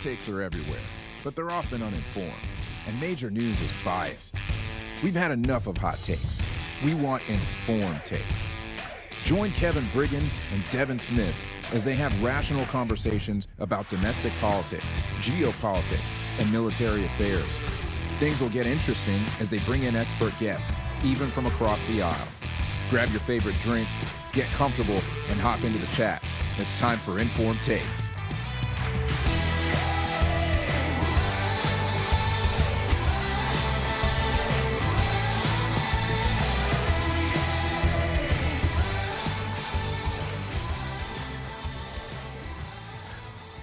takes are everywhere, but they're often uninformed, and major news is biased. We've had enough of hot takes. We want informed takes. Join Kevin Briggins and Devin Smith as they have rational conversations about domestic politics, geopolitics, and military affairs. Things will get interesting as they bring in expert guests, even from across the aisle. Grab your favorite drink, get comfortable, and hop into the chat. It's time for Informed Takes.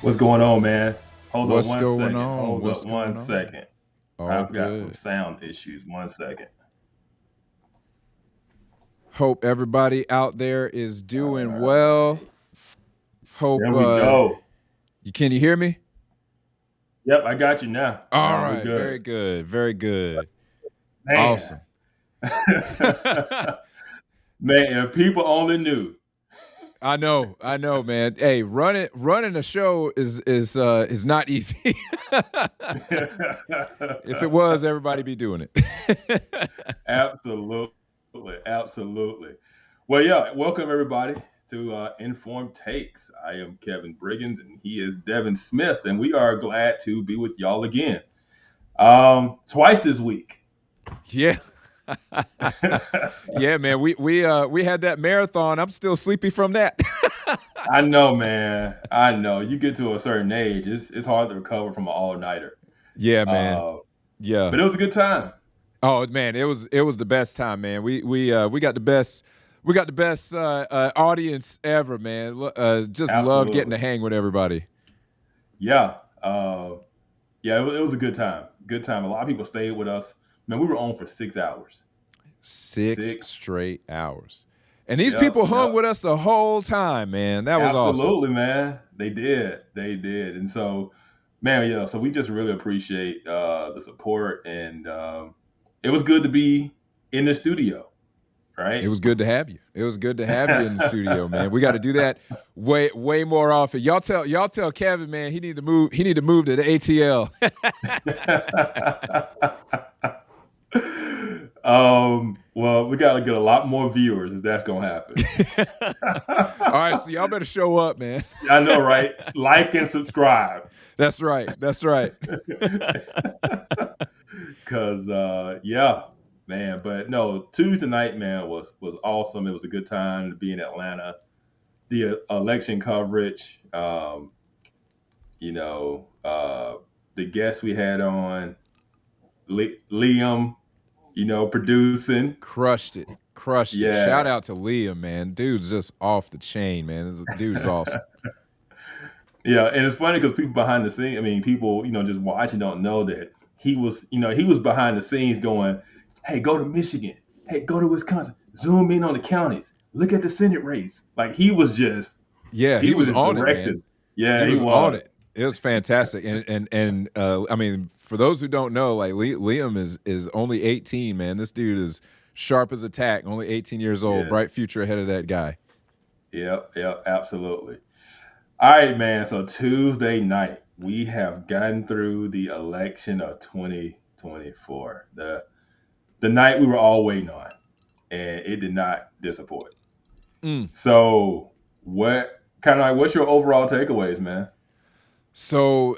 What's going on, man? Hold What's up going one second. on? Hold What's up one going on? second. All I've got some good. sound issues. 1 second. Hope everybody out there is doing well. Hope There we go. Can you hear me? Yep, I got you now. All Now we're right, very good, very good. Man. Awesome. Man, if people only knew. I know, man. Hey, running a show is not easy. If it was, everybody be doing it. Absolutely. Well, yeah, welcome everybody to Informed Takes. I am Kevin Briggins and he is Devin Smith, and we are glad to be with y'all again. Twice this week. Yeah. Yeah, man. We had that marathon. I'm still sleepy from that. I know, man. I know. You get to a certain age, it's hard to recover from an all-nighter. Yeah, man. Yeah. But it was a good time. Oh man, it was the best time, man. We got the best audience ever, man. Just Absolutely. love getting to hang with everybody. Yeah. It was a good time. Good time. A lot of people stayed with us. Man, we were on for 6 hours. Six straight hours. And these people hung with us the whole time, man. That was awesome. Absolutely, man. They did. And so, man, so we just really appreciate the support, and it was good to be in the studio, right? It was good to have you. It was good to have you in the studio, man. We got to do that way more often. Y'all tell Kevin, man, he need to move to the ATL. Well, we got to get a lot more viewers if that's going to happen. All right, so y'all better show up, man. I know, right? Like and subscribe. That's right. Because, man. But no, Tuesday night, man, was awesome. It was a good time to be in Atlanta. The election coverage, the guests we had on, Liam, producing. Crushed it. Yeah. Shout out to Liam, man. Dude's just off the chain, man. This dude's awesome. Yeah, and it's funny because people behind the scenes, people, just watching don't know that he was behind the scenes going, hey, go to Michigan. Hey, go to Wisconsin. Zoom in on the counties. Look at the Senate race. Like, he was just... Yeah, he was on directed. it, man. Yeah, he was on it. It was fantastic. And for those who don't know, like Liam is only 18, man. This dude is sharp as a tack, only 18 years old. Yeah. Bright future ahead of that guy. Yep, absolutely. All right, man. So Tuesday night, we have gotten through the election of 2024. The night we were all waiting on, and it did not disappoint. So what's your overall takeaways, man? So,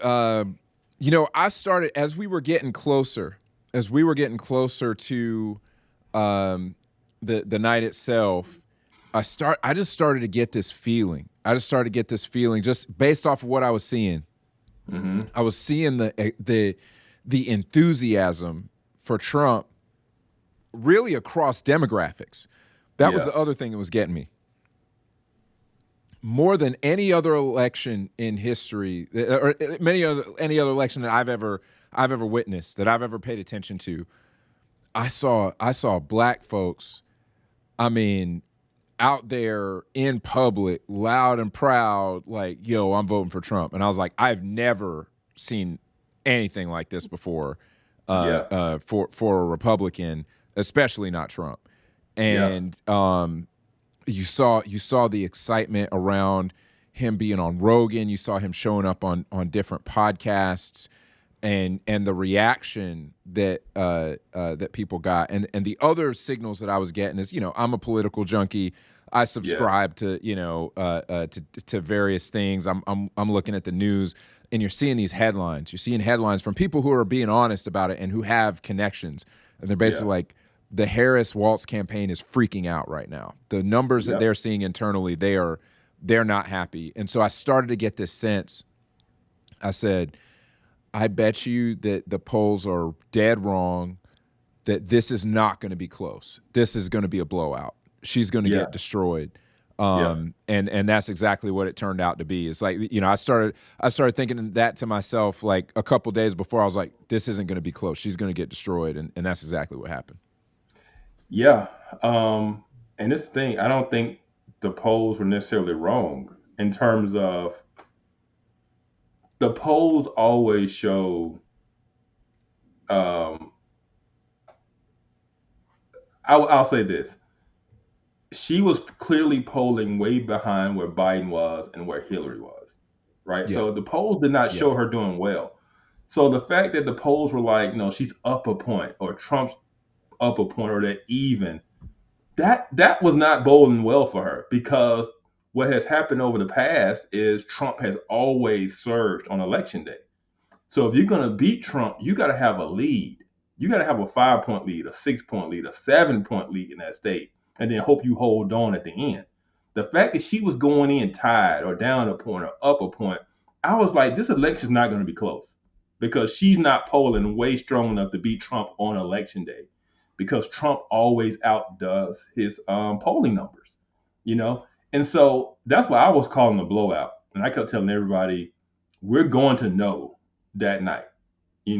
I started as we were getting closer to the night itself. I just started to get this feeling. Just based off of what I was seeing. Mm-hmm. I was seeing the enthusiasm for Trump really across demographics. That was the other thing that was getting me. More than any other election in history, or any other election that I've ever witnessed, that I've ever paid attention to, I saw black folks, out there in public, loud and proud, like, yo, I'm voting for Trump. And I was like, I've never seen anything like this before for a Republican, especially not Trump. And you saw the excitement around him being on Rogan. You saw him showing up on different podcasts, and the reaction that that people got, and the other signals that I was getting is, I'm a political junkie. I subscribe to to various things. I'm looking at the news, and you're seeing these headlines. You're seeing headlines from people who are being honest about it and who have connections, and they're basically like, the Harris-Walz campaign is freaking out right now. The numbers that they're seeing internally, they're not happy. And so I started to get this sense. I said, I bet you that the polls are dead wrong, that this is not going to be close. This is going to be a blowout. She's going to get destroyed. And that's exactly what it turned out to be. It's like, I started thinking that to myself like a couple days before. I was like, this isn't going to be close. She's going to get destroyed. And that's exactly what happened. Yeah. And this thing, I don't think the polls were necessarily wrong in terms of the polls always show, I'll say this. She was clearly polling way behind where Biden was and where Hillary was, right? Yeah. So the polls did not show her doing well. So the fact that the polls were like, no, she's up a point, or Trump's up a point, or they're even, that was not boding well for her, because what has happened over the past is Trump has always surged on election day. So if you're going to beat Trump, you got to have a lead. You got to have a 5-point lead, a 6-point lead, a 7-point lead in that state, and then hope you hold on at the end. The fact that she was going in tied or down a point or up a point, I was like, this election's not going to be close, because she's not polling way strong enough to beat Trump on election day, because Trump always outdoes his polling numbers, And so that's why I was calling a blowout. And I kept telling everybody, we're going to know that night. I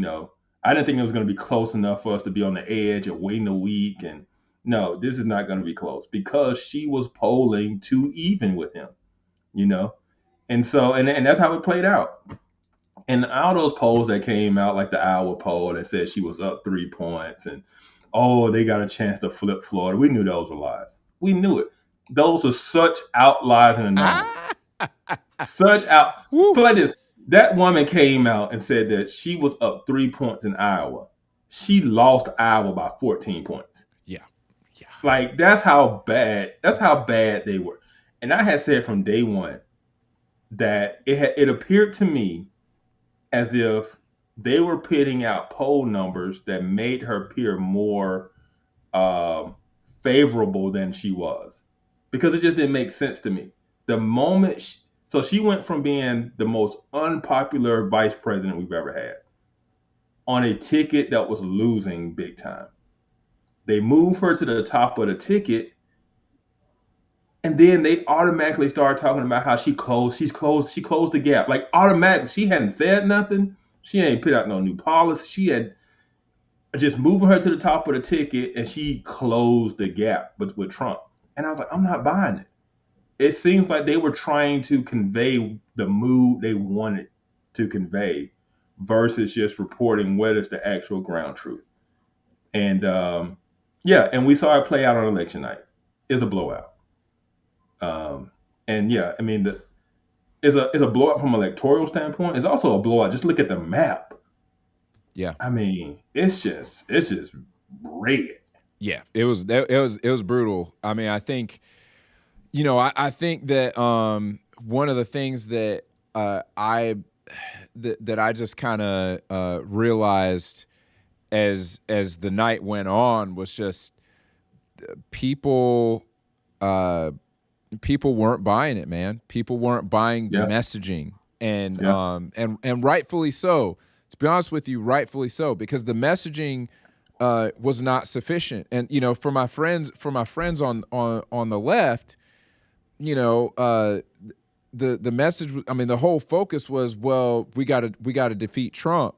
didn't think it was going to be close enough for us to be on the edge of waiting a week. And no, this is not going to be close, because she was polling too even with him, And so, and that's how it played out. And all those polls that came out, like the Iowa poll that said she was up 3 points, and they got a chance to flip Florida. We knew those were lies. We knew it. Those are such outliers and anomalies. Such out. Put like this. That woman came out and said that she was up 3 points in Iowa. She lost Iowa by 14 points. Yeah. Like, that's how bad they were. And I had said from day one that it appeared to me as if they were pitting out poll numbers that made her appear more favorable than she was, because it just didn't make sense to me. The moment she went from being the most unpopular vice president we've ever had on a ticket that was losing big time. They moved her to the top of the ticket, and then they automatically started talking about how she closed the gap. Like, automatically, she hadn't said nothing. She ain't put out no new policy. She had just moving her to the top of the ticket, and she closed the gap with Trump. And I was like, I'm not buying it. It seems like they were trying to convey the mood they wanted to convey versus just reporting what is the actual ground truth. And and we saw it play out on election night. It's a blowout. It's a blowout from an electoral standpoint. It's also a blowout. Just look at the map. Yeah. I mean, it's just red. Yeah, it was brutal. I mean, I think, I think that one of the things that I just kind of realized as the night went on was just people weren't buying it, man. People weren't buying the messaging, and rightfully so. To be honest with you, rightfully so, because the messaging was not sufficient. And for my friends on the left, the message. I mean, the whole focus was, well, we got to defeat Trump,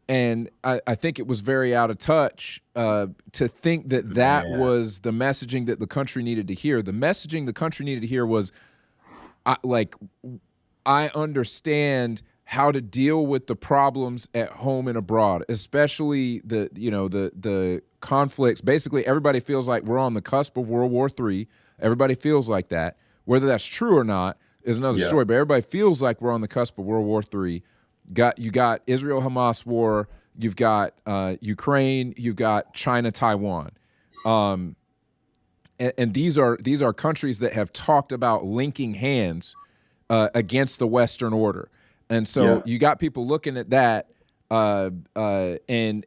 and I think it was very out of touch to think that was the messaging that the country needed to hear. The messaging the country needed to hear was, I understand how to deal with the problems at home and abroad, especially the conflicts. Basically, everybody feels like we're on the cusp of World War III. Everybody feels like that. Whether that's true or not, is another Yeah. story. But everybody feels like we're on the cusp of World War III. You got Israel-Hamas war. You've got Ukraine. You've got China-Taiwan. And these are countries that have talked about linking hands against the Western order. And so you got people looking at that, and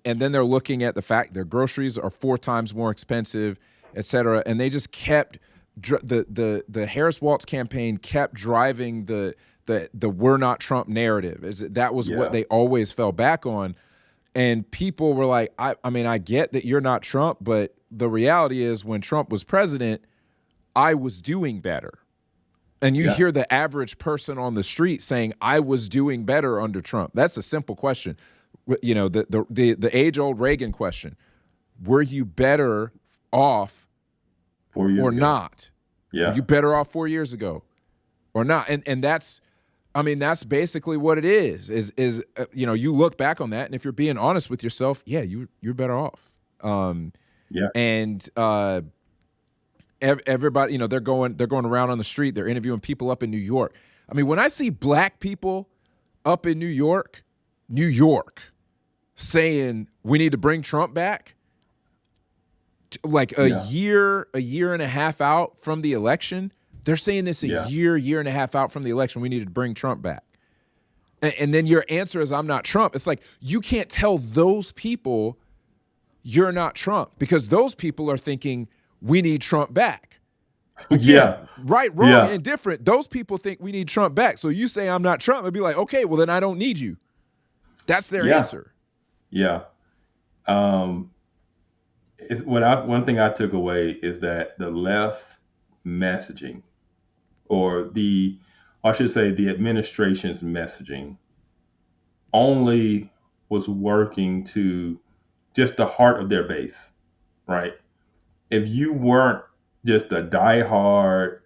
then they're looking at the fact their groceries are 4 times more expensive, et cetera. And they just kept the Harris Waltz campaign kept driving the "we're not Trump" narrative. That was what they always fell back on. And people were like, I mean, I get that you're not Trump, but the reality is when Trump was president, I was doing better. And you hear the average person on the street saying, I was doing better under Trump. That's a simple question. You know, the age-old Reagan question. Were you better off 4 years or ago. not? Yeah. Were you better off 4 years ago or not? And that's, I mean, that's basically what it is you know, you look back on that, and if you're being honest with yourself, yeah, you're better off. And everybody, you know, they're going around on the street, they're interviewing people up in New York. I mean, when I see black people up in New York, saying we need to bring Trump back, like a year and a half out from the election, they're saying this year and a half out from the election, we need to bring Trump back. And then your answer is, I'm not Trump. It's like, you can't tell those people you're not Trump, because those people are thinking we need Trump back. Again, right, wrong, and different. Those people think we need Trump back. So you say I'm not Trump, it'd be like, okay, well then I don't need you. That's their answer. Yeah. One thing I took away is that the left's messaging, or I should say the administration's messaging, only was working to just the heart of their base, right? If you weren't just a diehard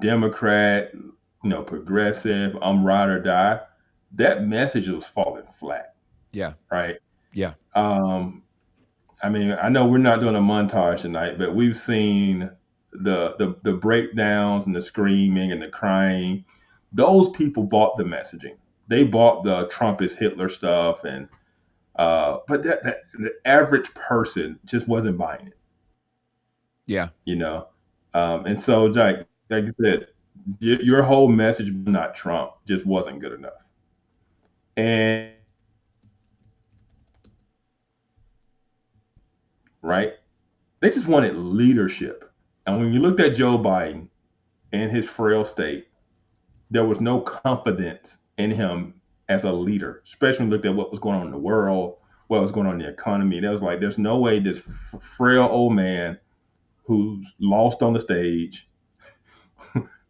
Democrat, you know, progressive, I'm ride or die, that message was falling flat. Yeah. Right. Yeah. I mean, I know we're not doing a montage tonight, but we've seen the breakdowns and the screaming and the crying. Those people bought the messaging. They bought the Trump is Hitler stuff, and but the average person just wasn't buying it. Yeah. You know, and so like I said, your whole message, not Trump, just wasn't good enough. And right, they just wanted leadership. And when you looked at Joe Biden and his frail state, there was no confidence in him as a leader, especially when you looked at what was going on in the world, what was going on in the economy. That was like, there's no way this frail old man who's lost on the stage,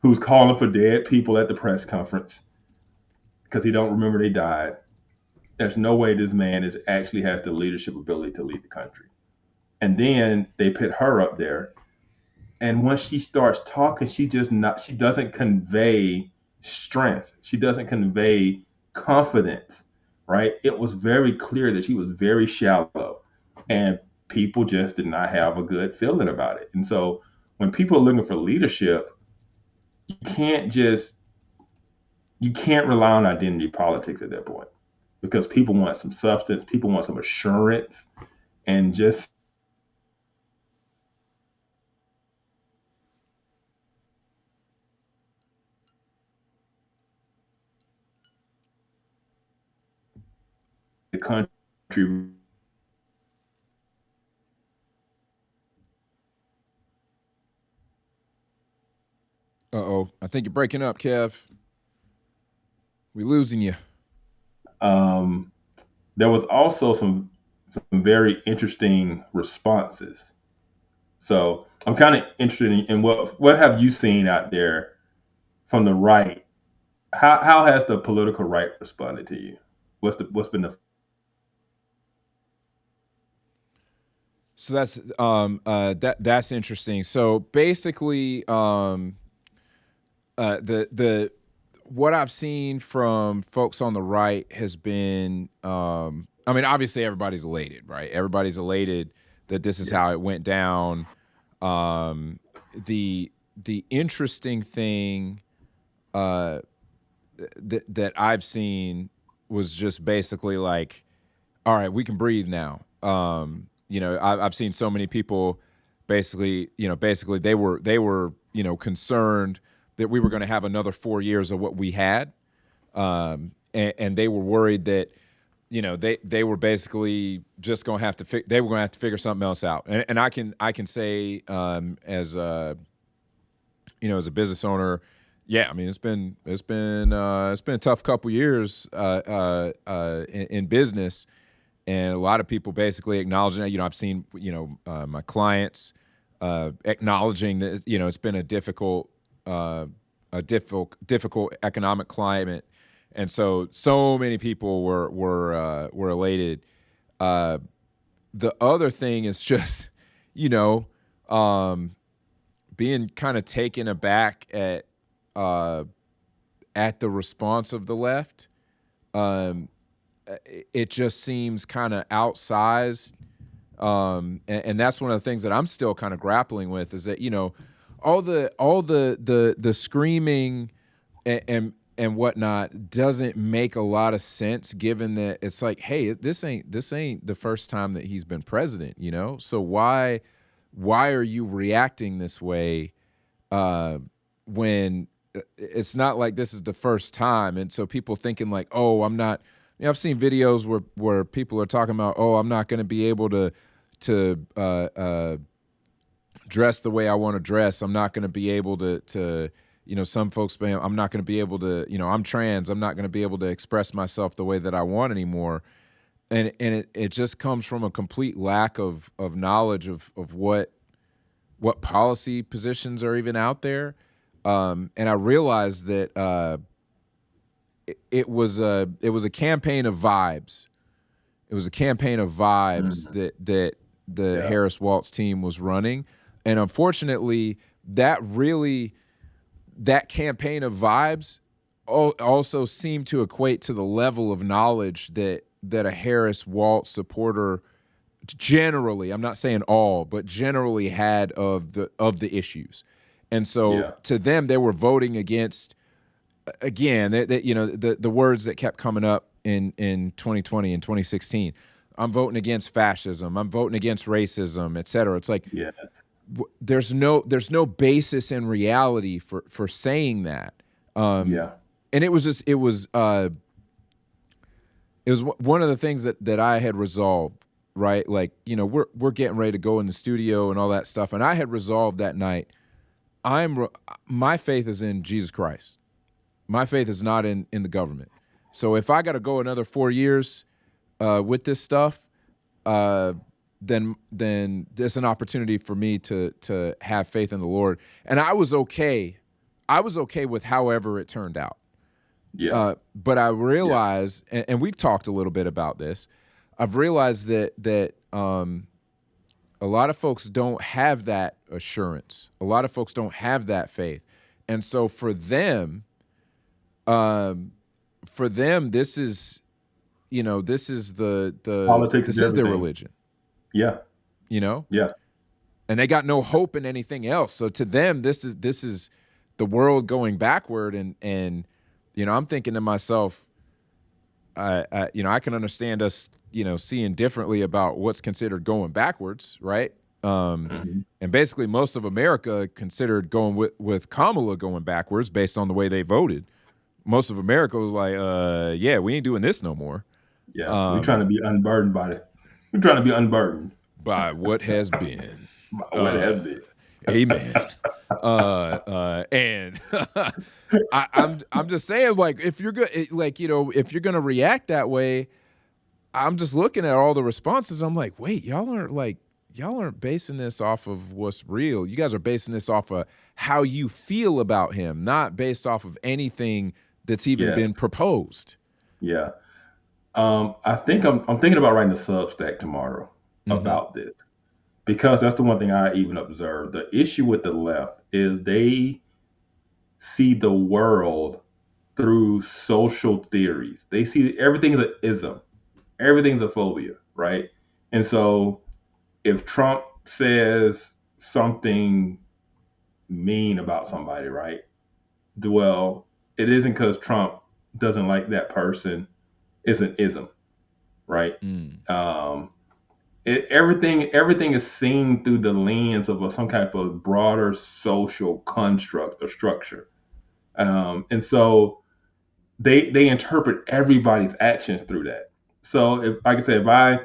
who's calling for dead people at the press conference because he don't remember they died. There's no way this man actually has the leadership ability to lead the country. And then they put her up there. And once she starts talking, she doesn't convey strength. She doesn't convey confidence, right? It was very clear that she was very shallow, and people just did not have a good feeling about it. And so when people are looking for leadership, you can't rely on identity politics at that point, because people want some substance, people want some assurance, and just the country. Uh-oh. I think you're breaking up, Kev. We're losing you. There was also some very interesting responses. So I'm kind of interested in what have you seen out there from the right? How has the political right responded to you? What's been the So that's interesting. So basically, the what I've seen from folks on the right has been, I mean, obviously everybody's elated, right? Everybody's elated that this is how it went down. The interesting thing uh, that I've seen was just basically like, all right, we can breathe now. I've seen so many people basically they were concerned that we were going to have another 4 years of what we had, and they were worried that they were basically just going to have to they were going to have to figure something else out. And I can say, as as a business owner, yeah, I mean it's been a tough couple years in business, and a lot of people basically acknowledging that. I've seen my clients acknowledging that it's been a difficult economic climate, and so many people were elated. The other thing is just you know being kind of taken aback at the response of the left. Um, it just seems kind of outsized, and that's one of the things that I'm still kind of grappling with, is that all the screaming and whatnot doesn't make a lot of sense, given that it's like, hey, this ain't the first time that he's been president, so why are you reacting this way, when it's not like this is the first time? And so people thinking like, oh, I'm not. I've seen videos where people are talking about, oh, I'm not going to be able to dress the way I want to dress. I'm not going to be able to some folks, I'm not going to be able to, I'm trans. I'm not going to be able to express myself the way that I want anymore. And it just comes from a complete lack of knowledge of what policy positions are even out there. And I realized that it was a campaign of vibes. It was a campaign of vibes that the Harris Waltz team was running, and unfortunately, that campaign of vibes also seemed to equate to the level of knowledge that a Harris Waltz supporter generally, I'm not saying all, but generally had of the issues. And so to them, they were voting against, again, the words that kept coming up in 2020 and 2016. I'm voting against fascism. I'm voting against racism, et cetera. It's like, there's no basis in reality for saying that. And it was one of the things that I had resolved, right? Like, we're getting ready to go in the studio and all that stuff. And I had resolved that night, my faith is in Jesus Christ. My faith is not in the government. So if I got to go another 4 years with this stuff, then there's an opportunity for me to have faith in the Lord. And I was okay. I was okay with however it turned out. But I realized, and we've talked a little bit about this, I've realized that a lot of folks don't have that assurance. A lot of folks don't have that faith. And so for them, this is, this is politics, this is their religion. Yeah. And they got no hope in anything else. So to them, this is the world going backward. And I'm thinking to myself, I can understand us, seeing differently about what's considered going backwards, right? And basically most of America considered going with Kamala going backwards based on the way they voted. Most of America was like, yeah, we ain't doing this no more. Yeah, we're trying to be unburdened by it. We're trying to be unburdened by what has been. What has been. Amen. And I'm just saying, like, if you're good, like, if you're gonna react that way, I'm just looking at all the responses. I'm like, wait, y'all aren't basing this off of what's real. You guys are basing this off of how you feel about him, not based off of anything that's even been proposed. Yeah. I think I'm thinking about writing a Substack tomorrow about this, because that's the one thing I even observed. The issue with the left is they see the world through social theories. They see everything's an ism, everything's a phobia, right? And so if Trump says something mean about somebody, right? Well, it isn't because Trump doesn't like that person. It's an ism, right? Mm. Um, everything is seen through the lens of some type of broader social construct or structure, and so they interpret everybody's actions through that. So if, like I said, if I,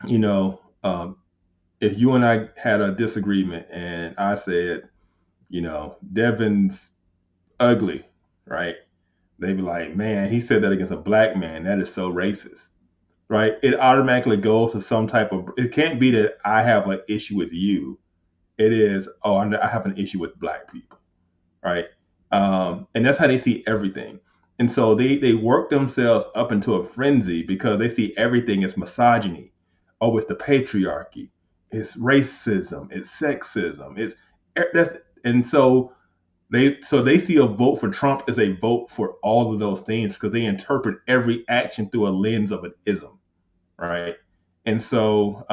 you know, if you and I had a disagreement and I said, Devin's ugly, right? They'd be like, man, he said that against a black man. That is so racist, right? It automatically goes to some type of. It can't be that I have an issue with you. It is, oh, I have an issue with black people, right? And that's how they see everything. And so they work themselves up into a frenzy because they see everything as misogyny. Oh, it's the patriarchy, it's racism, it's sexism, it's that's and so they see a vote for Trump as a vote for all of those things because they interpret every action through a lens of an ism, right? And so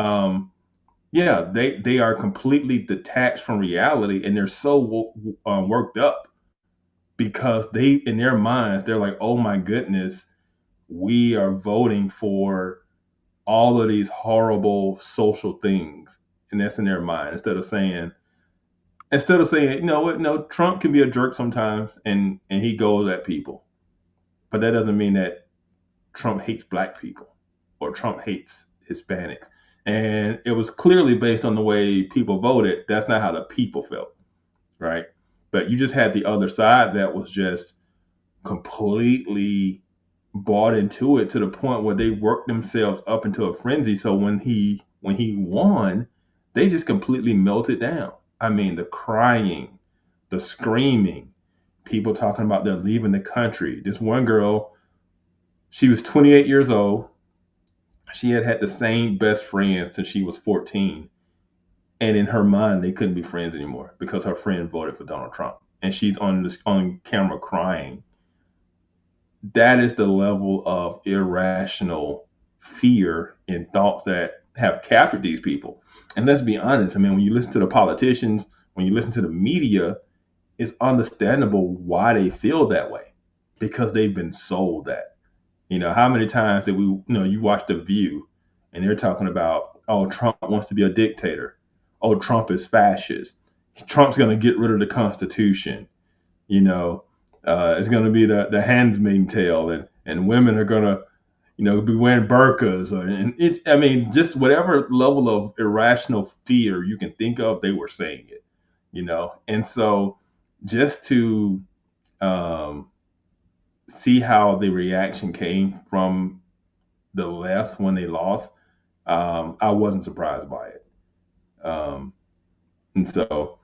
yeah, they are completely detached from reality, and they're so worked up because they in their minds they're like, oh my goodness, we are voting for all of these horrible social things, and that's in their mind instead of saying, you know what, no, Trump can be a jerk sometimes, and he goes at people, but that doesn't mean that Trump hates black people or Trump hates Hispanics. And it was clearly based on the way people voted. That's not how the people felt, right? But you just had the other side that was just completely bought into it to the point where they worked themselves up into a frenzy. So when he won, they just completely melted down. I mean, the crying, the screaming, people talking about they're leaving the country. This one girl, she was 28 years old. She had had the same best friend since she was 14. And in her mind, they couldn't be friends anymore because her friend voted for Donald Trump. And she's on camera crying. That is the level of irrational fear and thoughts that have captured these people. And let's be honest, I mean, when you listen to the politicians, when you listen to the media, it's understandable why they feel that way because they've been sold that. How many times did you watch The View and they're talking about, oh, Trump wants to be a dictator. Oh, Trump is fascist. Trump's going to get rid of the Constitution. You know, it's going to be the Handmaid's Tale, and women are going to, be wearing burqas, and it's, I mean, just whatever level of irrational fear you can think of, they were saying it, and so just to um, see how the reaction came from the left when they lost, I wasn't surprised by it, and so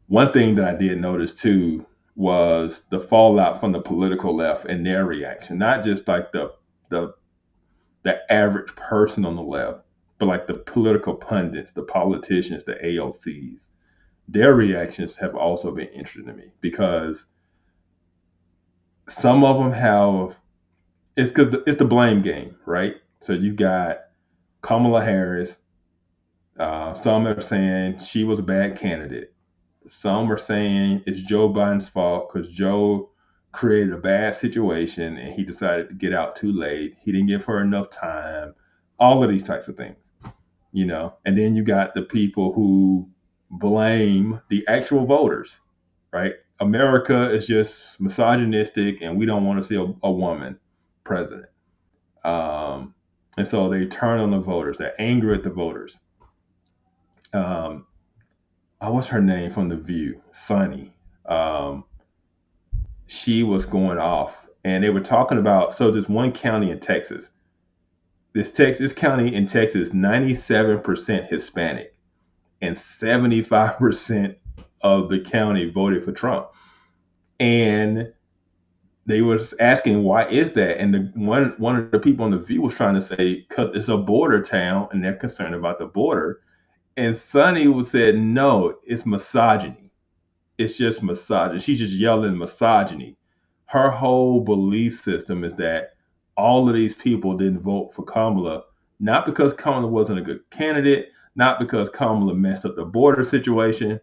one thing that I did notice too was the fallout from the political left and their reaction, not just like the the average person on the left, but like the political pundits, the politicians, the AOCs. Their reactions have also been interesting to me because some of them have it's because it's the blame game, right? So you've got Kamala Harris. Some are saying she was a bad candidate. Some are saying it's Joe Biden's fault because Joe created a bad situation and he decided to get out too late. He didn't give her enough time. All of these types of things, And then you got the people who blame the actual voters, right? America is just misogynistic and we don't want to see a woman president. Um, and so they turn on the voters. They're angry at the voters. Um, what's her name from The View? Sunny. Um, she was going off, and they were talking about this one county in Texas. This county in Texas, 97% Hispanic, and 75% of the county voted for Trump. And they was asking why is that, and one of the people on The View was trying to say because it's a border town and they're concerned about the border. And Sunny said no, it's misogyny. It's just misogyny. She's just yelling misogyny. Her whole belief system is that all of these people didn't vote for Kamala, not because Kamala wasn't a good candidate, not because Kamala messed up the border situation,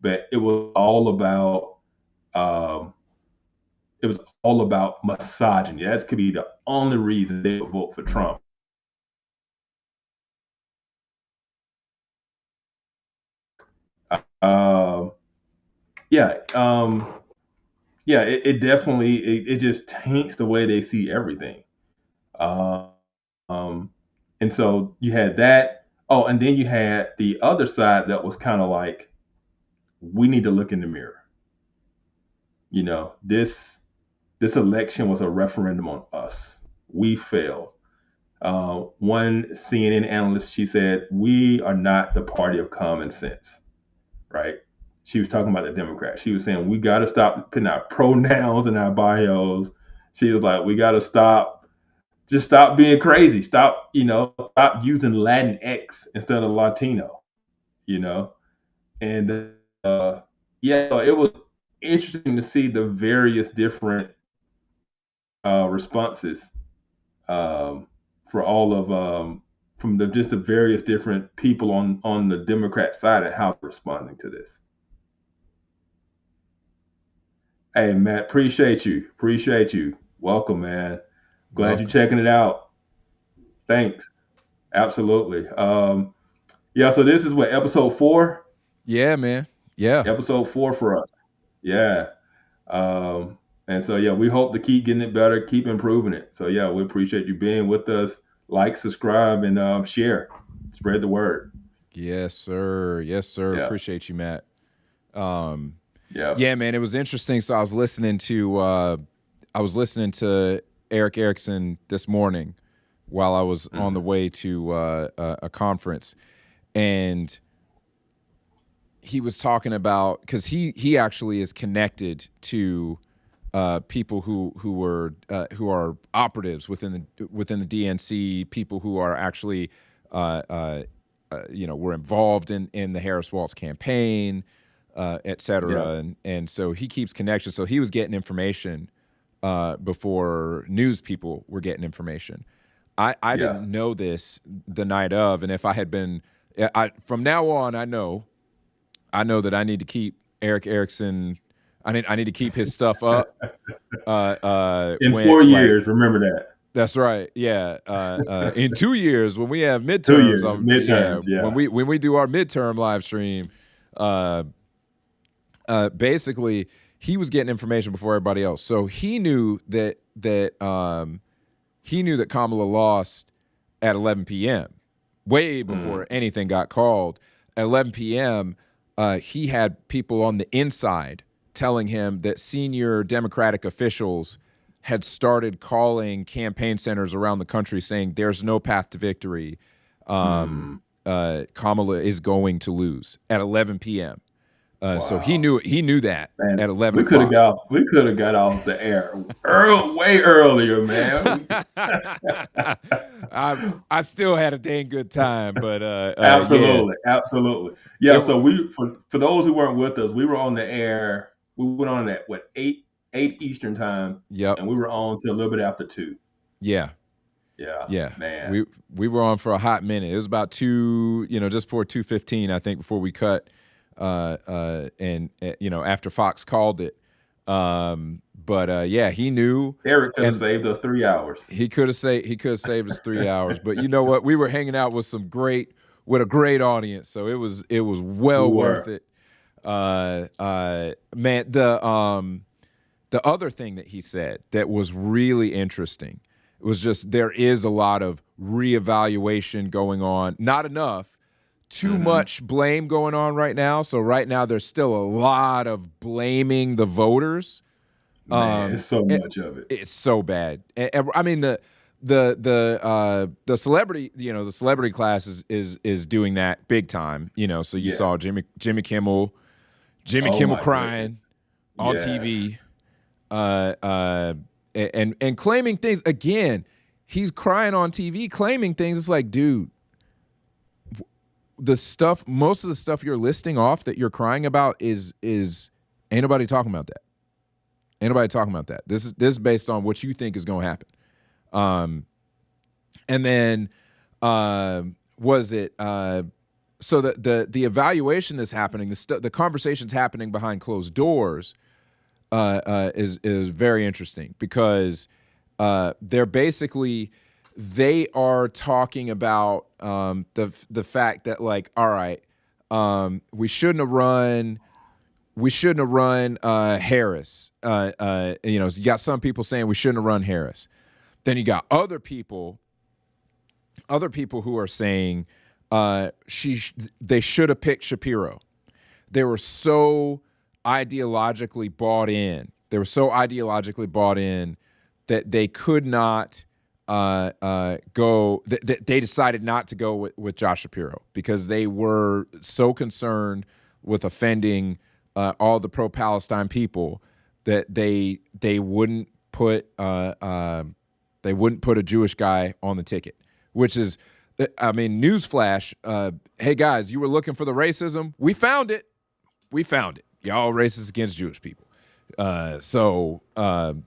but it was all about um, it was all about misogyny. That could be the only reason they would vote for Trump. Um, yeah, yeah, it definitely it just taints the way they see everything. Um, and so you had that. Oh, and then you had the other side that was kind of like, we need to look in the mirror. You know, this election was a referendum on us. We failed. One CNN analyst, she said, we are not the party of common sense, right? She was talking about the Democrats. She was saying, we got to stop putting our pronouns in our bios. She was like, we got to just stop being crazy. Stop using Latin X instead of Latino, you know? And yeah, so it was interesting to see the various different responses for all of from just the various different people on the Democrat side and how they're responding to this. Hey Matt, appreciate you. Appreciate you. Welcome, man. Glad you're Welcome. checking it out. Thanks. Absolutely. Yeah, so this is what, episode 4? Yeah, man. Yeah. Episode 4 for us. Yeah. Um, and so yeah, we hope to keep getting it better, keep improving it. So yeah, we appreciate you being with us. Like, subscribe, and share. Spread the word. Yes, sir. Yes, sir. Yeah. Appreciate you, Matt. Um, Yeah. yeah, man, it was interesting. So I was listening to Eric Erickson this morning while I was on the way to a conference, and he was talking about, because he actually is connected to people who are operatives within the DNC, people who are actually were involved in the Harris Walz campaign, et cetera, and so he keeps connections. So he was getting information before news people were getting information. I didn't know this the night of, and if I had been, from now on, I know that I need to keep Eric Erickson. I need to keep his stuff up. In 4 years, remember that. That's right. Yeah. In 2 years, when we have 2 midterms, years, midterms. Yeah. when we do our midterm live stream, basically he was getting information before everybody else, so he knew that Kamala lost at 11 p.m. way before anything got called. At 11 p.m., he had people on the inside telling him that senior Democratic officials had started calling campaign centers around the country saying there's no path to victory. Kamala is going to lose at 11 p.m. Wow. So he knew that. Man, at 11 we could have got off the air way earlier, man. I still had a dang good time, but absolutely. Yeah. So for those who weren't with us, we were on the air. We went on at 8 Eastern time. Yep. And we were on till a little bit after 2. Yeah. Yeah. Man. We were on for a hot minute. It was about 2, just before 2:15, I think, before we cut. And after Fox called it. But yeah, he knew. Eric could have saved us 3 hours. He could have saved us 3 hours. But you know what? We were hanging out with a great audience, so it was well worth it. Man, the other thing that he said that was really interesting was just there is a lot of reevaluation going on. Not enough. Too much blame going on right now. So right now there's still a lot of blaming the voters. Man, it's so much of it. It's so bad. I mean the celebrity, the celebrity class is doing that big time. So you saw Jimmy Kimmel crying on TV, and claiming things again. He's crying on TV, claiming things. It's like, dude. Most of the stuff you're listing off that you're crying about is ain't nobody talking about that. Ain't nobody talking about that. This is based on what you think is going to happen. And then was it so the evaluation that's happening, the conversations happening behind closed doors. is very interesting because they are talking about the fact that, like, all right, we shouldn't have run Harris. You got some people saying we shouldn't have run Harris. Then you got other people who are saying they should have picked Shapiro. They were so ideologically bought in. That they could not go. They decided not to go with Josh Shapiro because they were so concerned with offending all the pro-Palestine people that they wouldn't put a Jewish guy on the ticket. Which is, I mean, newsflash. Hey guys, you were looking for the racism. We found it. Y'all racist against Jewish people. So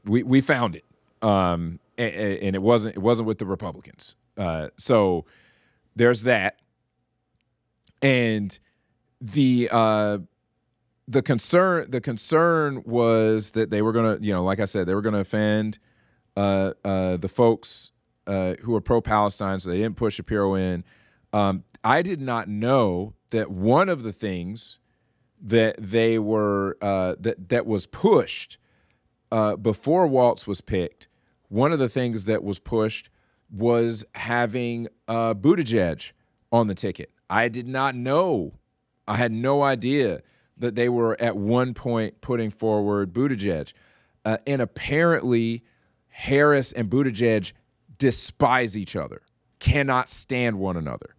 we found it. And it wasn't with the Republicans. So there's that. And the concern was that they were gonna, like I said, they were gonna offend the folks who are pro-Palestine, so they didn't push Shapiro in. I did not know that one of the things that they were that was pushed before Waltz was picked. One of the things that was pushed was having Buttigieg on the ticket. I did not know. I had no idea that they were at one point putting forward Buttigieg. And apparently Harris and Buttigieg despise each other, cannot stand one another.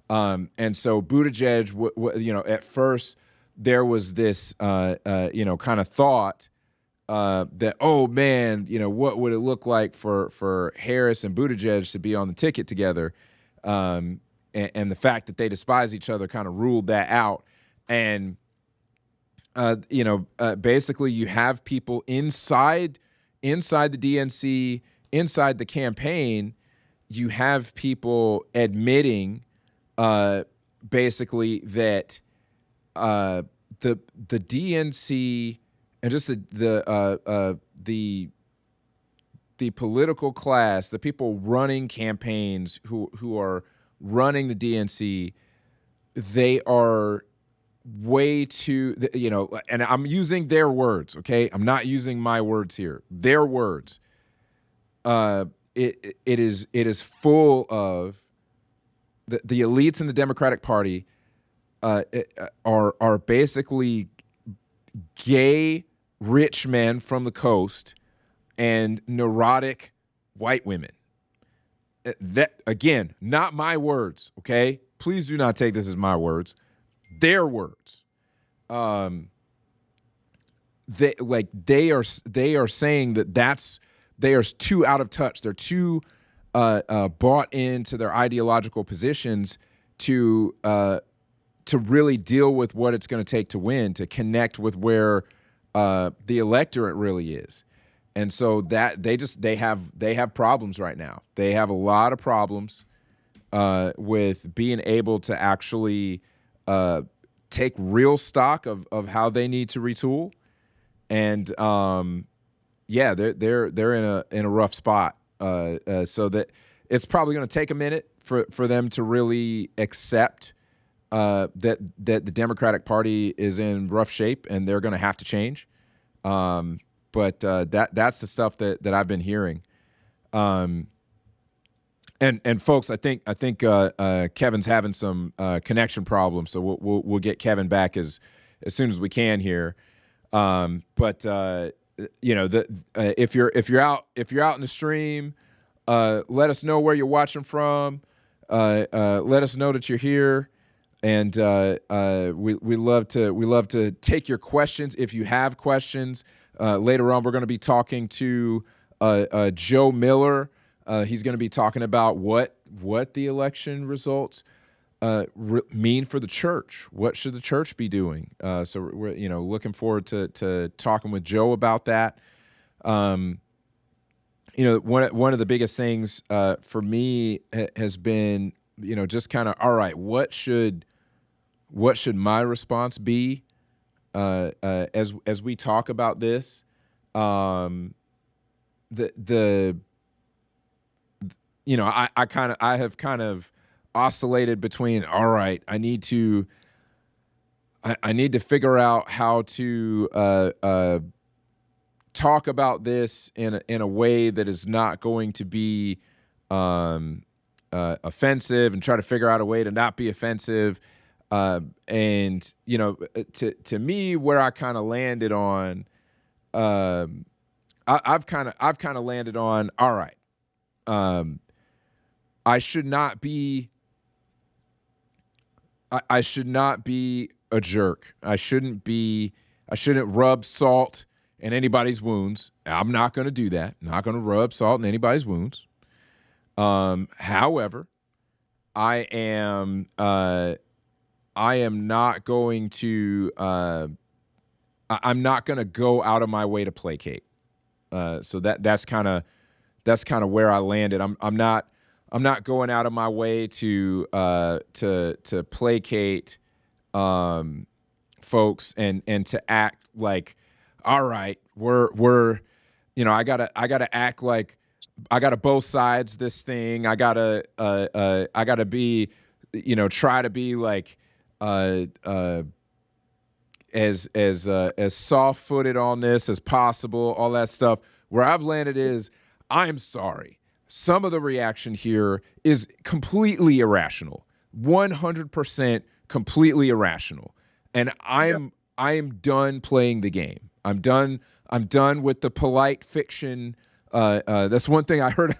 And so Buttigieg, at first there was this, kind of thought that, oh man, what would it look like for Harris and Buttigieg to be on the ticket together? And the fact that they despise each other kind of ruled that out. And, basically you have people inside the DNC, inside the campaign, you have people admitting basically that the DNC and just the political class, the people running campaigns who are running the DNC, they are way too, and I'm using their words, okay? I'm not using my words here. Their words. It is full of the elites in the Democratic Party are basically gay rich men from the coast and neurotic white women. That, again, not my words, okay? Please do not take this as my words. Their words. They are saying that they are too out of touch. They're too bought into their ideological positions to really deal with what it's going to take to win, to connect with where the electorate really is. And so that they have problems right now. They have a lot of problems with being able to actually take real stock of how they need to retool. And they're in a rough spot. So that it's probably going to take a minute for them to really accept that the Democratic Party is in rough shape and they're going to have to change. But that's the stuff that I've been hearing. And folks, I think Kevin's having some connection problems, so we'll get Kevin back as soon as we can here. If you're out in the stream, let us know where you're watching from. Let us know that you're here, and we love to take your questions if you have questions. Later on, we're going to be talking to Joe Miller. He's going to be talking about what the election results mean for the church. What should the church be doing? So we're looking forward to talking with Joe about that. One of the biggest things for me has been just kind of, all right, what should my response be as we talk about this? um, the I have kind of oscillated between, all right, I need to figure out how to talk about this in a way that is not going to be offensive, and try to figure out a way to not be offensive. And to me, where I kind of landed on, I've kind of landed on, all right, I should not be I should not be a jerk. I shouldn't rub salt in anybody's wounds. I'm not going to do that. I'm not going to rub salt in anybody's wounds. However, I am not going to I'm not going to go out of my way to placate. So that's kind of where I landed. I'm not going out of my way to placate folks and to act like, all right, we're I gotta act like I gotta both sides this thing. I gotta be, try to be like as soft-footed on this as possible, all that stuff. Where I've landed is, I'm sorry. Some of the reaction here is completely irrational. 100% completely irrational. And I am done playing the game. I'm done with the polite fiction. That's one thing I heard.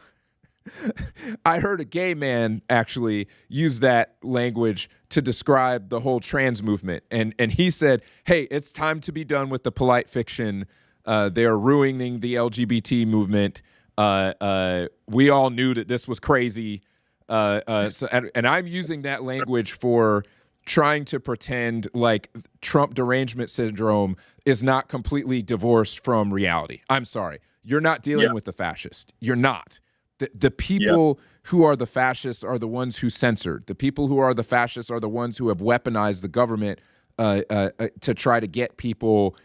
I heard a gay man actually use that language to describe the whole trans movement. And he said, hey, it's time to be done with the polite fiction. They're ruining the LGBT movement. We all knew that this was crazy. And I'm using that language for trying to pretend like Trump derangement syndrome is not completely divorced from reality. I'm sorry. You're not dealing with the fascist. You're not. The people who are the fascists are the ones who censored. The people who are the fascists are the ones who have weaponized the government to try to get people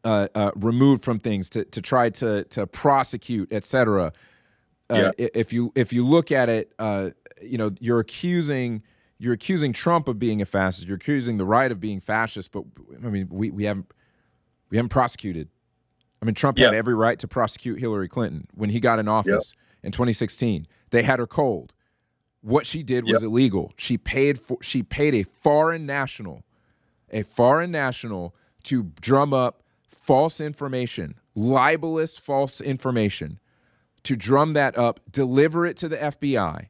removed from things, to try to prosecute, etc. If you look at it, you're accusing Trump of being a fascist. You're accusing the right of being fascist. But I mean, we haven't prosecuted. I mean, Trump had every right to prosecute Hillary Clinton when he got in office in 2016. They had her cold. What she did was illegal. She paid a foreign national to drum up false information, libelous false information, to drum that up, deliver it to the FBI.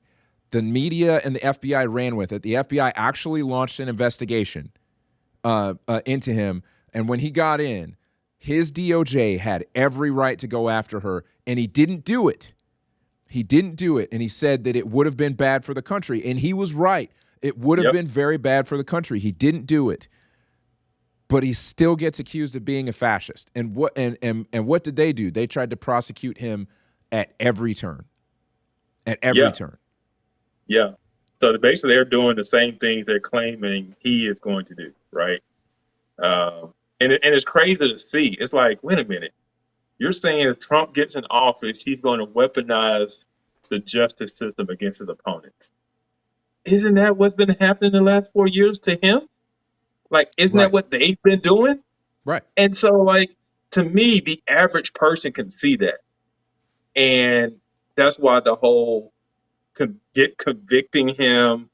The media and the FBI ran with it. The FBI actually launched an investigation into him. And when he got in, his DOJ had every right to go after her, and he didn't do it. He didn't do it, and he said that it would have been bad for the country, and he was right. It would have been very bad for the country. He didn't do it, but he still gets accused of being a fascist. And what did they do? They tried to prosecute him at every turn. At every turn. Yeah. So basically, they're doing the same things they're claiming he is going to do, right? And it's crazy to see. It's like, wait a minute. You're saying if Trump gets in office, he's going to weaponize the justice system against his opponents. Isn't that what's been happening the last 4 years to him? Like, isn't that what they've been doing? Right. And so, like, to me, the average person can see that. And that's why the whole convicting him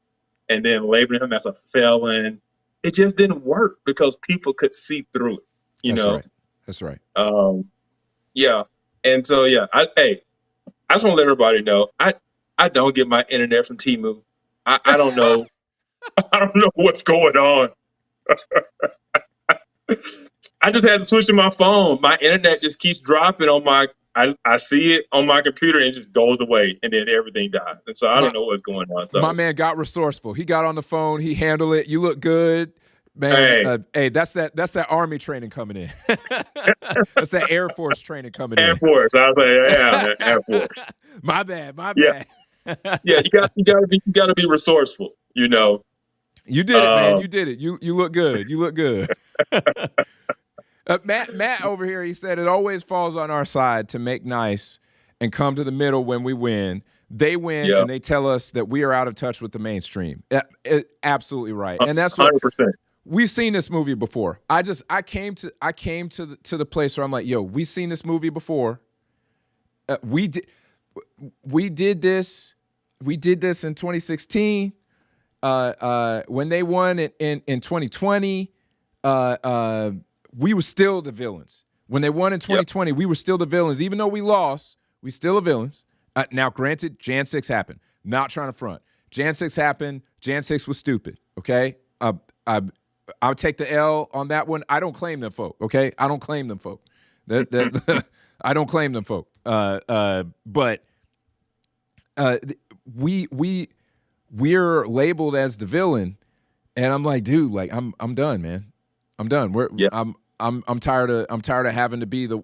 and then labeling him as a felon, it just didn't work because people could see through it. That's right. Yeah. And so, I just want to let everybody know, I don't get my internet from Temu. I don't know. I don't know what's going on. I just had to switch to my phone. My internet just keeps dropping on my, I see it on my computer and it just goes away and then everything dies. And so I don't know what's going on. So my man got resourceful. He got on the phone. He handled it. You look good. Man, hey, that's that Army training coming in. That's that Air Force training coming in. Air Force. I was like, yeah, Air Force. My bad. Yeah, you gotta be resourceful. You did it, man. You did it. You look good. You look good. Matt over here, he said it always falls on our side to make nice and come to the middle when we win. They win Yeah, and they tell us that we are out of touch with the mainstream. Absolutely right. And that's what 100%. we've seen this movie before. I came to the place where I'm like, yo, we've seen this movie before. We did this in 2016 when they won in 2020. We were still the villains. When they won in 2020, we were still the villains. Even though we lost, we still the villains. Now, granted, Jan 6 happened. Not trying to front. Jan 6 happened. Jan 6 was stupid, okay? I'll take the L on that one. I don't claim them folk, okay? I don't claim them folk. I don't claim them folk. But we're labeled as the villain, and I'm like, dude, like I'm done, man. I'm done. I'm tired of having to be the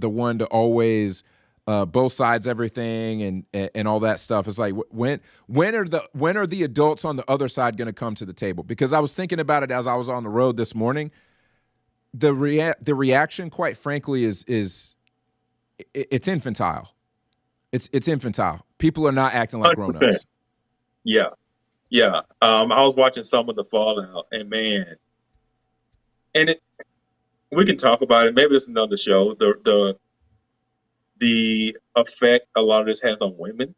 one to always both sides everything and all that stuff. It's like when are the adults on the other side going to come to the table? Because I was thinking about it as I was on the road this morning. The reaction, quite frankly, is it's infantile. It's infantile. People are not acting like 100%. grown-ups. Yeah. Yeah. I was watching some of the fallout, and man, and we can talk about it. Maybe it's another show. The effect a lot of this has on women,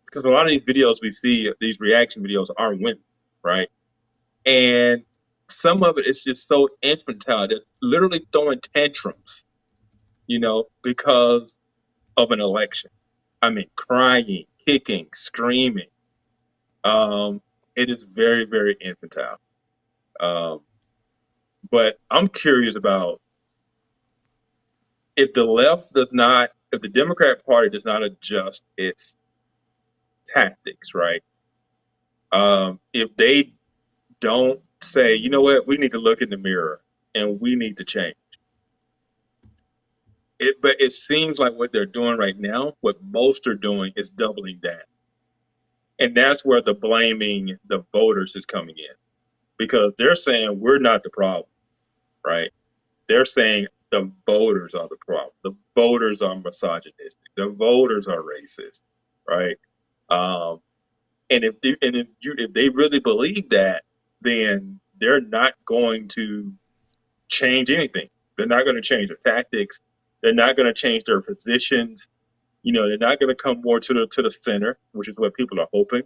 because a lot of these videos we see, these reaction videos, are women, right? And some of it is just so infantile. They're literally throwing tantrums, because of an election. I mean, crying, kicking, screaming. It is very, very infantile. But I'm curious about if the Democrat Party does not adjust its tactics, right? If they don't say, you know what, we need to look in the mirror and we need to change. But it seems like what they're doing right now, what most are doing, is doubling down. And that's where the blaming the voters is coming in, because they're saying we're not the problem, right? They're saying the voters are the problem. The voters are misogynistic. The voters are racist, right? And if they really believe that, then they're not going to change anything. They're not going to change their tactics. They're not going to change their positions. They're not going to come more to the center, which is what people are hoping.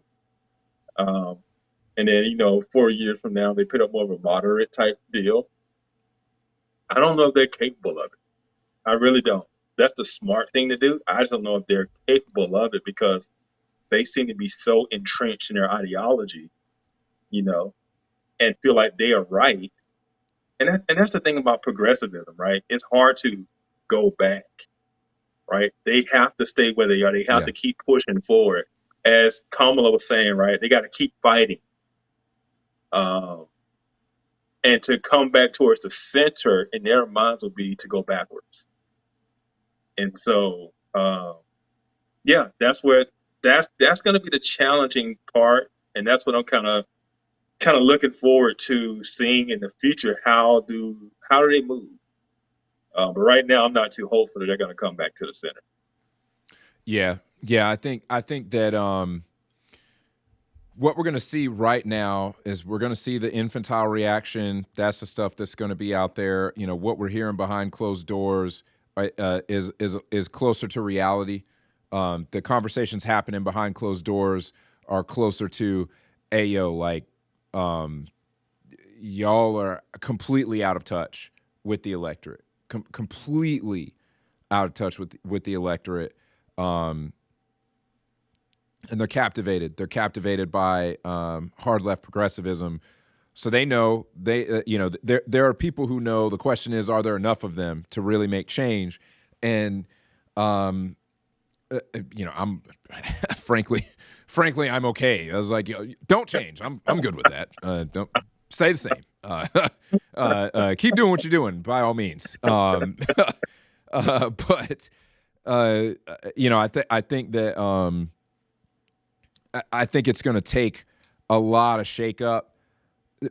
And then 4 years from now, they put up more of a moderate type deal. I don't know if they're capable of it. I really don't. That's the smart thing to do. I just don't know if they're capable of it, because they seem to be so entrenched in their ideology, and feel like they are right. And that's the thing about progressivism, right? It's hard to go back, right? They have to stay where they are. They have to keep pushing forward. As Kamala was saying, right? They got to keep fighting. And to come back towards the center in their minds will be to go backwards. And so, that's where that's going to be the challenging part, and that's what I'm kind of looking forward to seeing in the future. How do they move? But right now, I'm not too hopeful that they're going to come back to the center. Yeah. I think that what we're going to see right now is we're going to see the infantile reaction. That's the stuff that's going to be out there. What we're hearing behind closed doors is closer to reality. The conversations happening behind closed doors are closer to, like, y'all are completely out of touch with the electorate. Completely out of touch with the electorate. And they're captivated. They're captivated by hard left progressivism. So they know there are people who know. The question is, are there enough of them to really make change? And I'm frankly, I'm okay. I was like, don't change. I'm good with that. Don't stay the same. Keep doing what you're doing by all means. But I think that. I think it's going to take a lot of shakeup.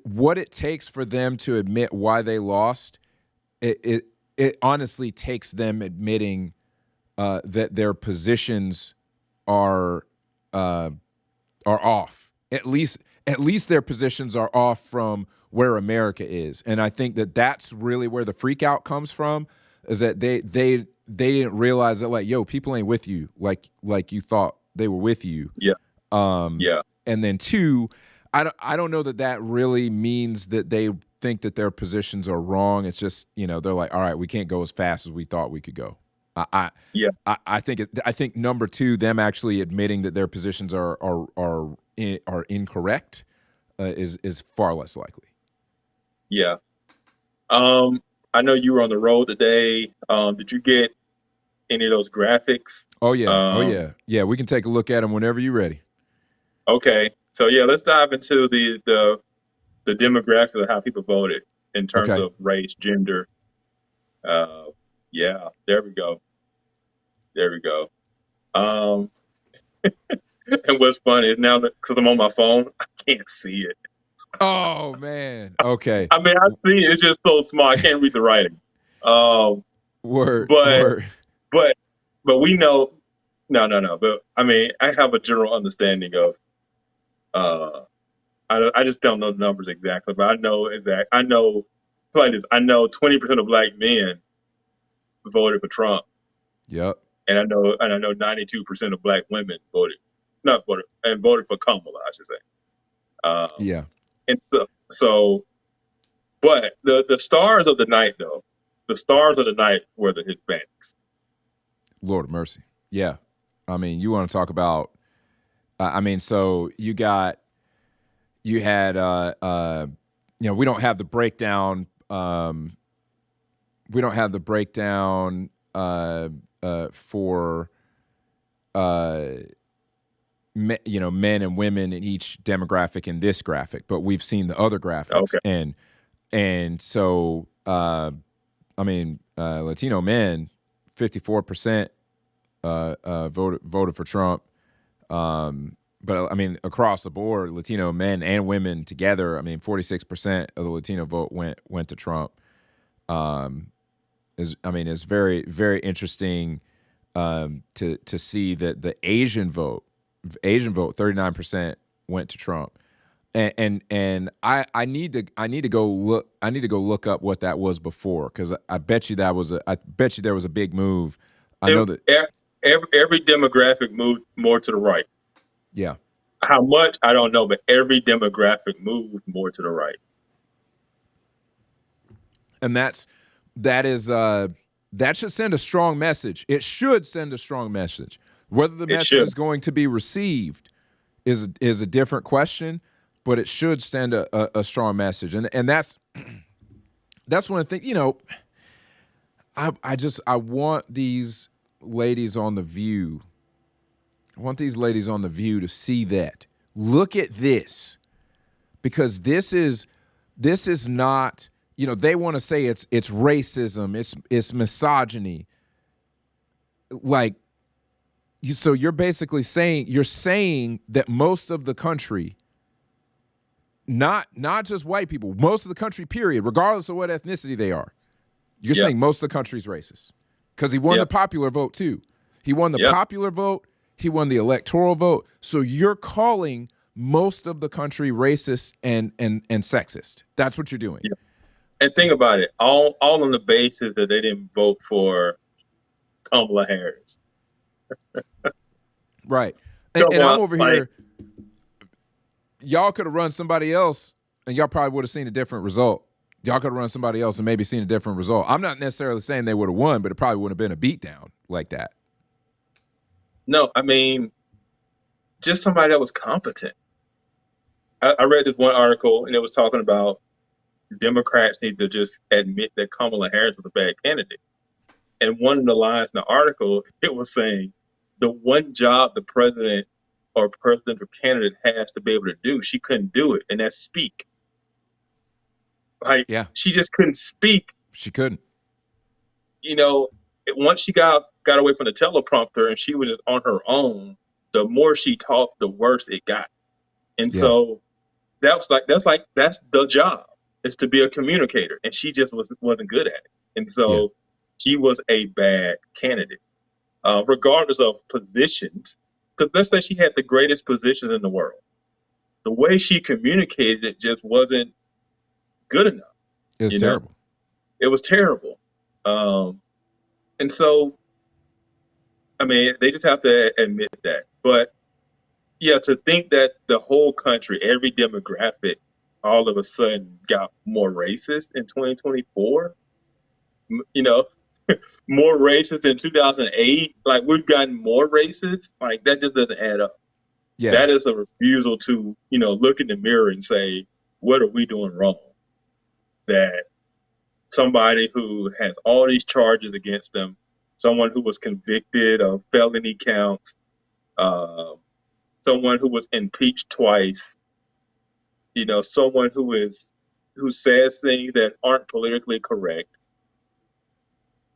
What it takes for them to admit why they lost, it honestly takes them admitting that their positions are off. At least their positions are off from where America is, and I think that that's really where the freak out comes from. Is that they didn't realize that, like, yo, people ain't with you like you thought they were with you. Yeah. Yeah. And then two, I don't know that really means that they think that their positions are wrong. It's just, they're like, all right, we can't go as fast as we thought we could go. I think number two, them actually admitting that their positions are incorrect is far less likely. Yeah. I know you were on the road today. Did you get any of those graphics? Oh yeah. Yeah. We can take a look at them whenever you're ready. Okay. So yeah, let's dive into the demographics of how people voted in terms of race, gender. Yeah, there we go. And what's funny is now because I'm on my phone, I can't see it. Oh man. Okay. I mean, I see it. It's just so small. I can't read the writing. Word. But we know. No. But I mean, I have a general understanding of. I just don't know the numbers exactly, but I know I know 20% of black men voted for Trump. Yep. And I know 92% of black women voted for Kamala, I should say. Yeah. And so, but the stars of the night, though, were the Hispanics. Lord of mercy. Yeah. I mean, you want to talk about, so you had, we don't have the breakdown. We don't have the breakdown for men and women in each demographic in this graphic, but we've seen the other graphics. Okay. And so Latino men, 54% voted for Trump. But I mean, across the board, Latino men and women together, 46% of the Latino vote went to Trump. It's very, very interesting to see that the Asian vote, 39% went to Trump, and I need to go look up what that was before, because I bet you there was a big move. I know that every demographic moved more to the right. Yeah. How much, I don't know, but every demographic moved more to the right. And that should send a strong message. It should send a strong message. Whether the message is going to be received is a different question, but it should send a strong message. And that's one of the things, I want these ladies on The View. I want these ladies on The View to see that. Look at this, because this is not, they want to say it's racism, it's misogyny. Like, so you're basically saying that most of the country, not just white people, most of the country, period, regardless of what ethnicity they are, you're saying most of the country's racist, because he won the popular vote too. He won the popular vote. He won the electoral vote. So you're calling most of the country racist and sexist. That's what you're doing. Yeah. And think about it, all on the basis that they didn't vote for Kamala Harris. Right. And I'm over here. Y'all could have run somebody else, and y'all probably would have seen a different result. Y'all could have run somebody else and maybe seen a different result. I'm not necessarily saying they would have won, but it probably would have been a beatdown like that. No, just somebody that was competent. I read this one article, and it was talking about Democrats need to just admit that Kamala Harris was a bad candidate. And one of the lines in the article, it was saying the one job the president or presidential candidate has to be able to do, she couldn't do it, and that's speak. She just couldn't speak. She couldn't. Once she got away from the teleprompter and she was just on her own, the more she talked, the worse it got. And so that's the job, is to be a communicator, and she just wasn't good at it. And so she was a bad candidate, regardless of positions. Because let's say she had the greatest positions in the world. The way she communicated it just wasn't good enough. It was You know, terrible. it was terrible. And so, I mean, they just have to admit that. But yeah, to think that the whole country, every demographic, all of a sudden got more racist in 2024, you know, more racist in 2008, like we've gotten more racist, like that just doesn't add up. Yeah. That is a refusal to, look in the mirror and say, what are we doing wrong? That somebody who has all these charges against them, someone who was convicted of felony counts, someone who was impeached twice, someone who says things that aren't politically correct.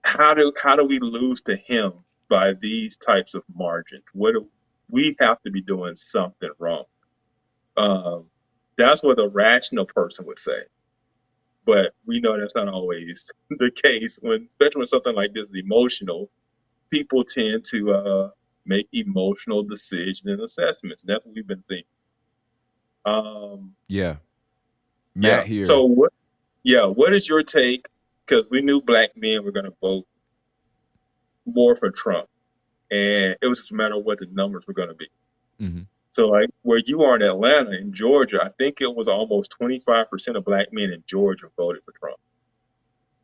How do we lose to him by these types of margins? We have to be doing something wrong. That's what a rational person would say. But we know that's not always the case. Especially when something like this is emotional, people tend to make emotional decisions and assessments. That's what we've been seeing. Matt here. So what is your take? Because we knew black men were going to vote more for Trump, and it was just a matter of what the numbers were going to be. Mm-hmm. So, like where you are in Atlanta, in Georgia, I think it was almost 25% of black men in Georgia voted for Trump.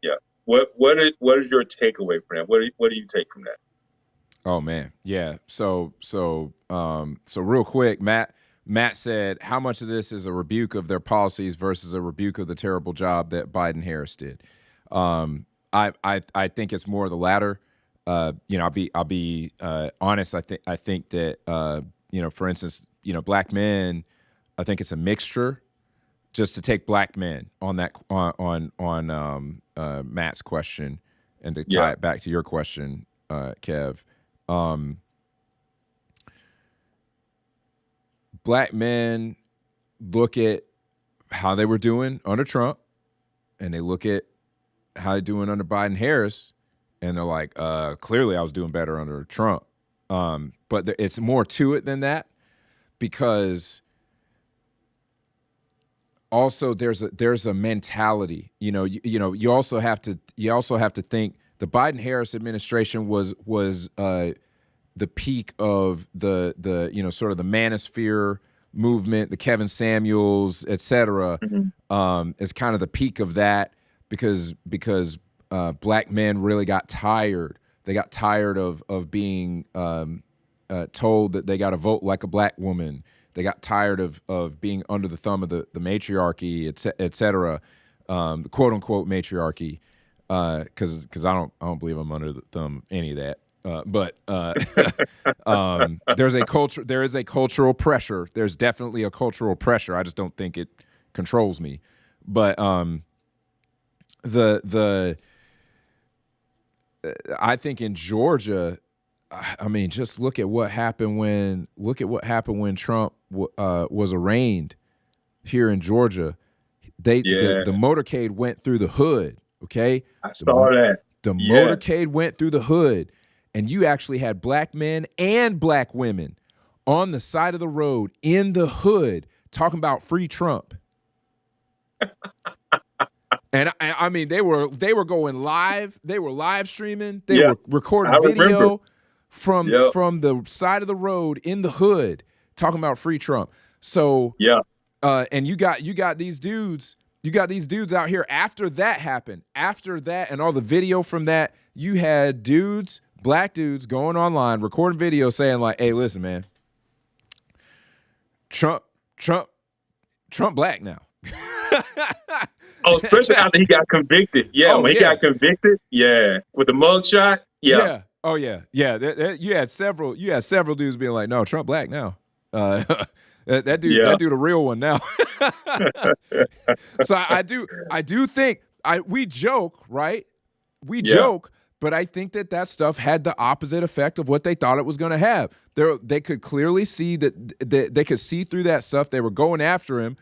Yeah. What is your takeaway from that? What do you take from that? Oh man, yeah. So real quick, Matt said, how much of this is a rebuke of their policies versus a rebuke of the terrible job that Biden-Harris did? I think it's more of the latter. I'll be honest. I think that for instance, black men, I think it's a mixture. Just to take black men on that on Matt's question, and to tie it back to your question, Kev. Black men look at how they were doing under Trump, and they look at how they're doing under Biden-Harris, and they're like, clearly I was doing better under Trump. But it's more to it than that, because also there's a mentality. You also have to think the Biden-Harris administration was the peak of the sort of the manosphere movement, the Kevin Samuels, et cetera, is kind of the peak of that, because black men really got tired. They got tired of being told that they got to vote like a black woman. They got tired of being under the thumb of the matriarchy, et cetera, the quote unquote matriarchy, because I don't believe I'm under the thumb of any of that. But there is a cultural pressure. There's definitely a cultural pressure. I just don't think it controls me. But I think in Georgia, I mean, just look at what happened when Trump was arraigned here in Georgia. The motorcade went through the hood. Okay, I saw that. The motorcade went through the hood, and you actually had black men and black women on the side of the road in the hood talking about free Trump. And I mean, they were going live. They were live streaming. They were recording video from the side of the road in the hood talking about free Trump. So and you got these dudes. You got these dudes out here after that happened. After that and all the video from that, you had black dudes going online, recording video saying like, hey, listen, man, Trump black now. Oh, especially after he got convicted. Yeah, when he got convicted, with the mugshot. Yeah. Oh yeah. You had several dudes being like, no, Trump black now. That dude a real one now. So I do think we joke, right? We joke, but I think that stuff had the opposite effect of what they thought it was going to have. They could clearly see that they could see through that stuff. They were going after him.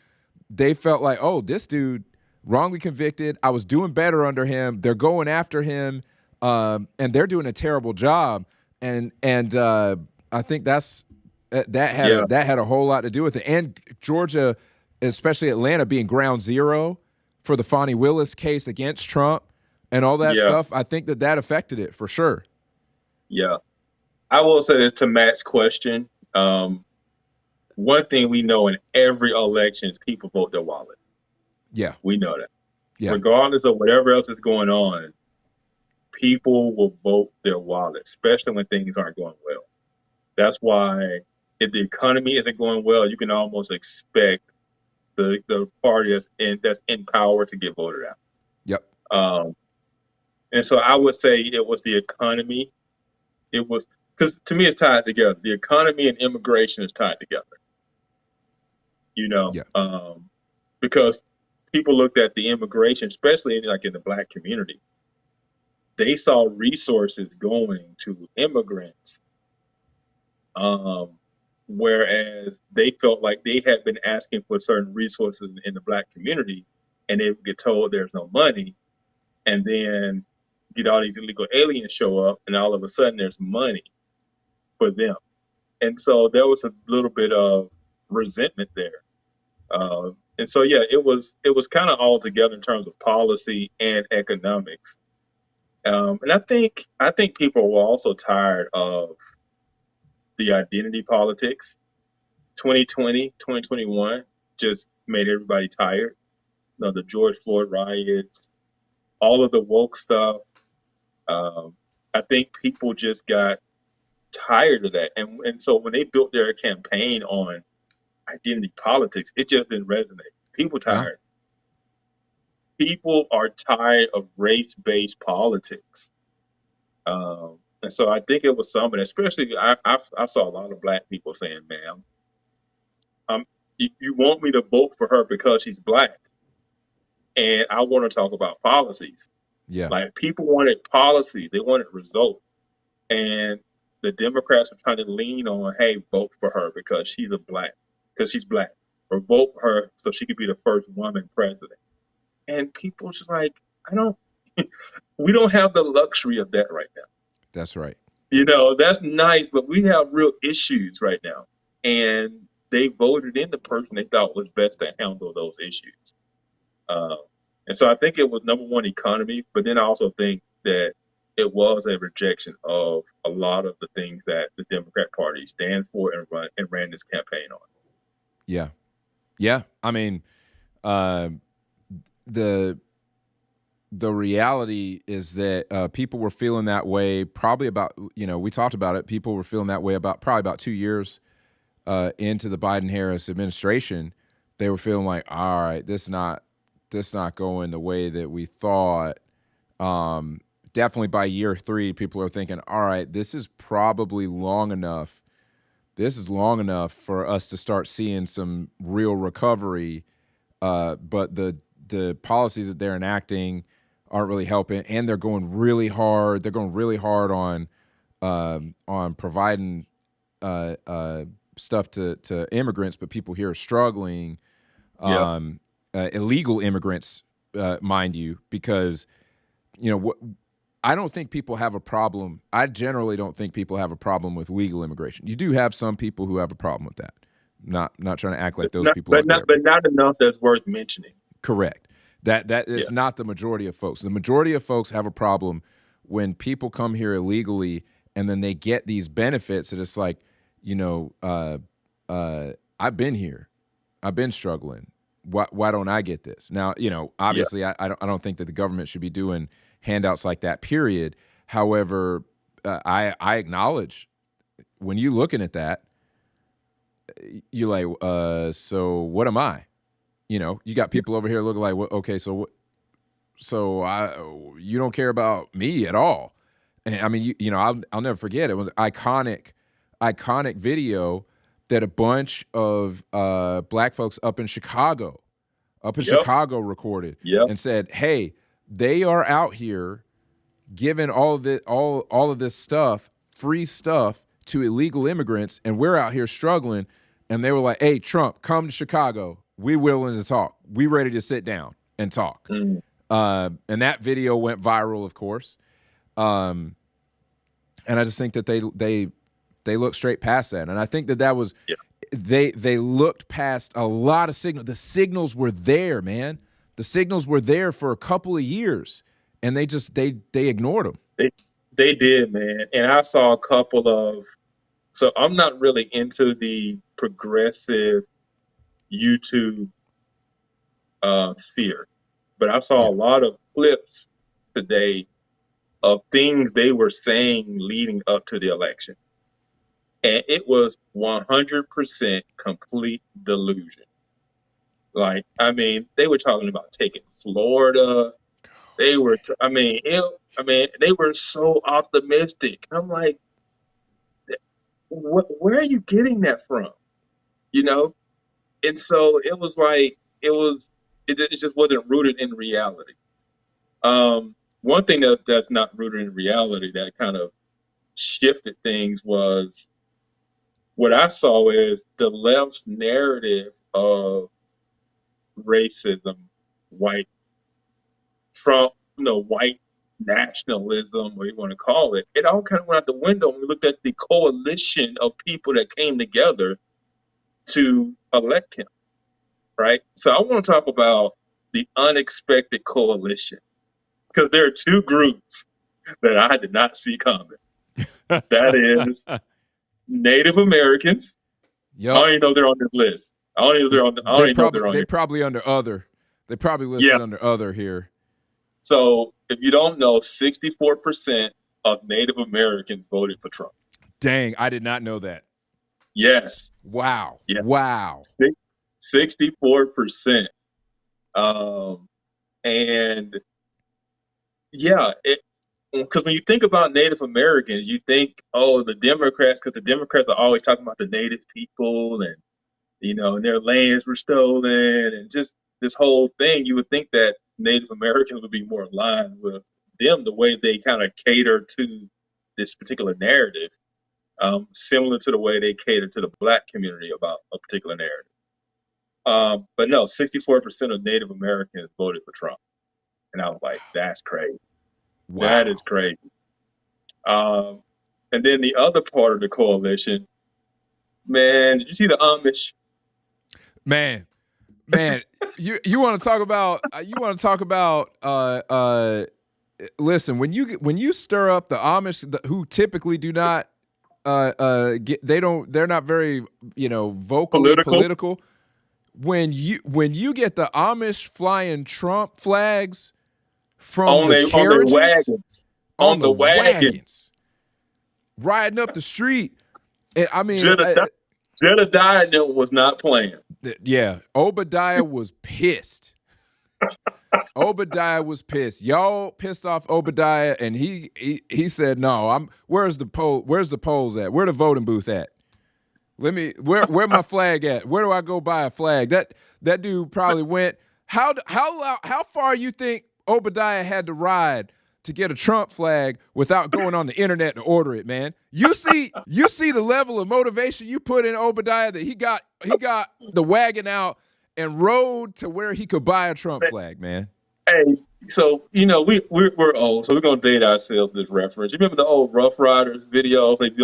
They felt like, oh, this dude wrongly convicted. I was doing better under him. They're going after him, and they're doing a terrible job. And I think that had a whole lot to do with it. And Georgia, especially Atlanta, being ground zero for the Fonnie Willis case against Trump and all that stuff. I think that affected it for sure. Yeah. I will say this to Matt's question. One thing we know in every election is people vote their wallet. Yeah. We know that. Yeah. Regardless of whatever else is going on, people will vote their wallet, especially when things aren't going well. That's why if the economy isn't going well, you can almost expect the party that's in power to get voted out. Yep. And so I would say it was the economy. It was, because to me it's tied together. The economy and immigration is tied together. Because people looked at the immigration, especially in the Black community. They saw resources going to immigrants, whereas they felt like they had been asking for certain resources in the Black community, and they would get told there's no money, and then get all these illegal aliens show up, and all of a sudden there's money for them. And so there was a little bit of resentment there. And so, it was kind of all together in terms of policy and economics. And I think people were also tired of the identity politics. 2020, 2021 just made everybody tired. The George Floyd riots, all of the woke stuff. I think people just got tired of that. And so when they built their campaign on identity politics, it just didn't resonate. People tired. Yeah. People are tired of race-based politics. And so I think it was something, especially I saw a lot of Black people saying, man, you want me to vote for her because she's Black. And I want to talk about policies. Yeah. Like, people wanted policy. They wanted results. And the Democrats were trying to lean on, hey, vote for her because she's Black. Or vote for her so she could be the first woman president. And people just like, we don't have the luxury of that right now. That's right. That's nice, but we have real issues right now. And they voted in the person they thought was best to handle those issues. And so I think it was, number one, economy, but then I also think that it was a rejection of a lot of the things that the Democrat Party stands for and ran this campaign on. Yeah. Yeah. I mean, the reality is that people were feeling that way probably about, we talked about it. People were feeling that way probably about 2 years into the Biden-Harris administration. They were feeling like, all right, this not going the way that we thought. Definitely by year 3, people are thinking, all right, this is probably long enough. This is long enough for us to start seeing some real recovery. But the policies that they're enacting aren't really helping, and they're going really hard. They're going really hard on providing stuff to immigrants, but people here are struggling. Illegal immigrants, mind you, because I don't think people have a problem. I generally don't think people have a problem with legal immigration. You do have some people who have a problem with that. Not trying to act like those people but not enough that's worth mentioning. Correct. That is not the majority of folks. The majority of folks have a problem when people come here illegally and then they get these benefits and it's like, I've been here. I've been struggling. Why don't I get this? Now, obviously I don't think that the government should be doing handouts like that, period. However, I acknowledge when you're looking at that, you're like, so what am I? You got people over here looking like, well, okay, so you don't care about me at all. And I mean, I'll never forget. It was an iconic video that a bunch of Black folks up in Chicago recorded and said, hey, they are out here giving all of this stuff, free stuff to illegal immigrants, and we're out here struggling. And they were like, hey, Trump, come to Chicago. We willing to talk. We ready to sit down. and talk. Mm. And that video went viral, of course. And I just think that they look straight past that. And I think that was they looked past a lot of signals. The signals were there, man. The signals were there for a couple of years, and they ignored them. They did, man. And I saw a couple of. So I'm not really into the progressive YouTube sphere, but I saw a lot of clips today of things they were saying leading up to the election. And it was 100% complete delusion. Like, I mean, they were talking about taking Florida. They were, they were so optimistic. I'm like, where are you getting that from? You know? And so it was like, it just wasn't rooted in reality. One thing that's not rooted in reality that kind of shifted things was what I saw is the left's narrative of racism, white Trump, white nationalism, what you want to call it. It all kind of went out the window when we looked at the coalition of people that came together to elect him, right? So I want to talk about the unexpected coalition, because there are two groups that I did not see coming. That is Native Americans. Yep. I don't even know they're on this list. I don't even know they're on They're here. probably under other. They probably listed under other here. So if you don't know, 64% of Native Americans voted for Trump. Dang, I did not know that. Yes. Wow. Yeah. Wow. 64%. And yeah, because when you think about Native Americans, you think, the Democrats, because the Democrats are always talking about the Native people and, and their lands were stolen and just this whole thing. You would think that Native Americans would be more aligned with them, the way they kind of cater to this particular narrative, similar to the way they cater to the Black community about a particular narrative. But no, 64% of Native Americans voted for Trump. And I was like, that's crazy. Wow. That is crazy. And then the other part of the coalition, man, did you see the Amish? Man, you want to talk about listen, when you stir up the Amish, who typically do not they're not very vocally political. When you get the Amish flying Trump flags from the carriages on the wagons riding up the street, and I mean, Jedediah was not playing. Yeah, Obadiah was pissed. Obadiah was pissed. Y'all pissed off Obadiah, and he said, "No, where's the polls at? Where the voting booth at? Where my flag at? Where do I go buy a flag?" That dude probably went. How far you think Obadiah had to ride to get a Trump flag without going on the internet to order it, man? You see the level of motivation you put in Obadiah, that he got the wagon out and rode to where he could buy a Trump flag, man. Hey, so we're old, so we're gonna date ourselves with this reference. You remember the old Rough Riders videos? When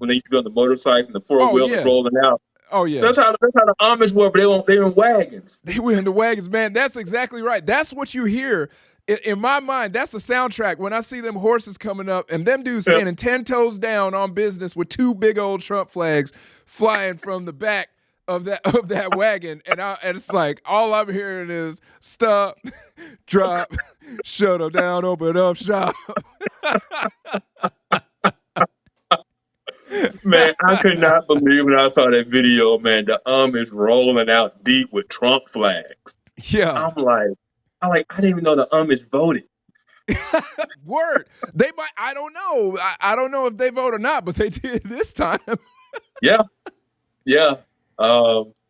they used to be on the motorcycle and the four-wheelers rolling out. Oh yeah, that's how the Amish were, but they were in wagons. They were in the wagons, man. That's exactly right. That's what you hear. In my mind, that's the soundtrack when I see them horses coming up and them dudes standing 10 toes down on business with two big old Trump flags flying from the back of that wagon, and it's like all I'm hearing is stop, drop, shut them down, open up shop. Man, I could not believe when I saw that video, man. The Amish rolling out deep with Trump flags. Yeah, I'm like, I didn't even know the Amish voted. Word. They might. I don't know. I don't know if they vote or not, but they did this time. Yeah. Man,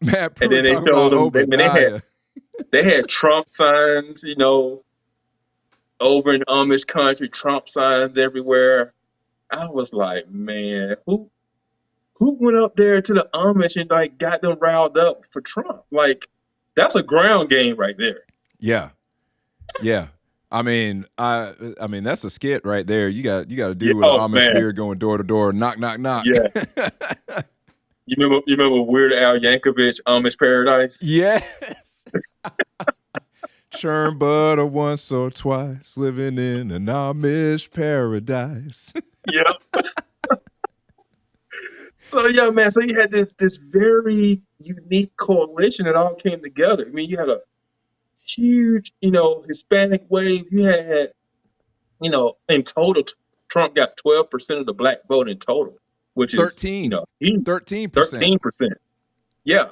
and then they showed them. They had Trump signs, over in Amish country, Trump signs everywhere. I was like, man, who went up there to the Amish and got them riled up for Trump? Like, that's a ground game right there. Yeah. Yeah. I mean that's a skit right there. You got to Yeah. do with an Oh Amish man. beard going door to door, knock knock knock. Yeah. You remember Weird Al Yankovic, Amish Paradise? Yes. Churn butter once or twice, living in an Amish paradise. Yeah. So yeah, man. So you had this very unique coalition that all came together. I mean, you had a huge, Hispanic wave. You had, in total, Trump got 12% of the black vote in total, which is, 13. huge. 13%. 13%. Yeah.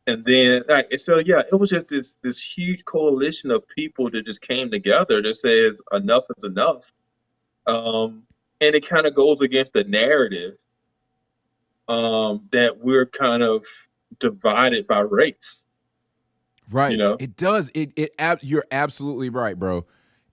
And then, so yeah, it was just this huge coalition of people that just came together that says enough is enough. And it kind of goes against the narrative that we're kind of divided by race. You Right. know, It does. You're absolutely right, bro.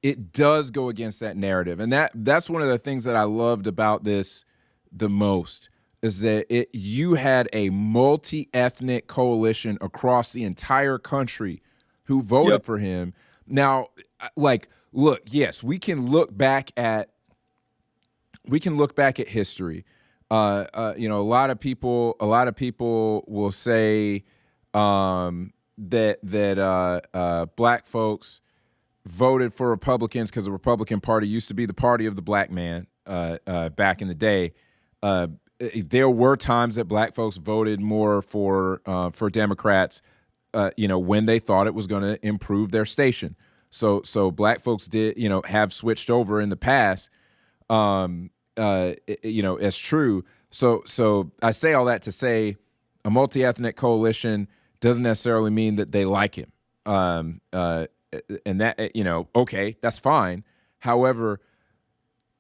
It does go against that narrative. And that's one of the things that I loved about this the most is that you had a multi-ethnic coalition across the entire country who yep, voted for him. Now, like, look, yes, we can look back at history. A lot of people will say that black folks voted for Republicans because the Republican Party used to be the party of the black man back in the day. There were times that black folks voted more for Democrats, when they thought it was going to improve their station. So black folks did, have switched over in the past. As true. So I say all that to say a multi-ethnic coalition doesn't necessarily mean that they like him. And that, okay, that's fine. However,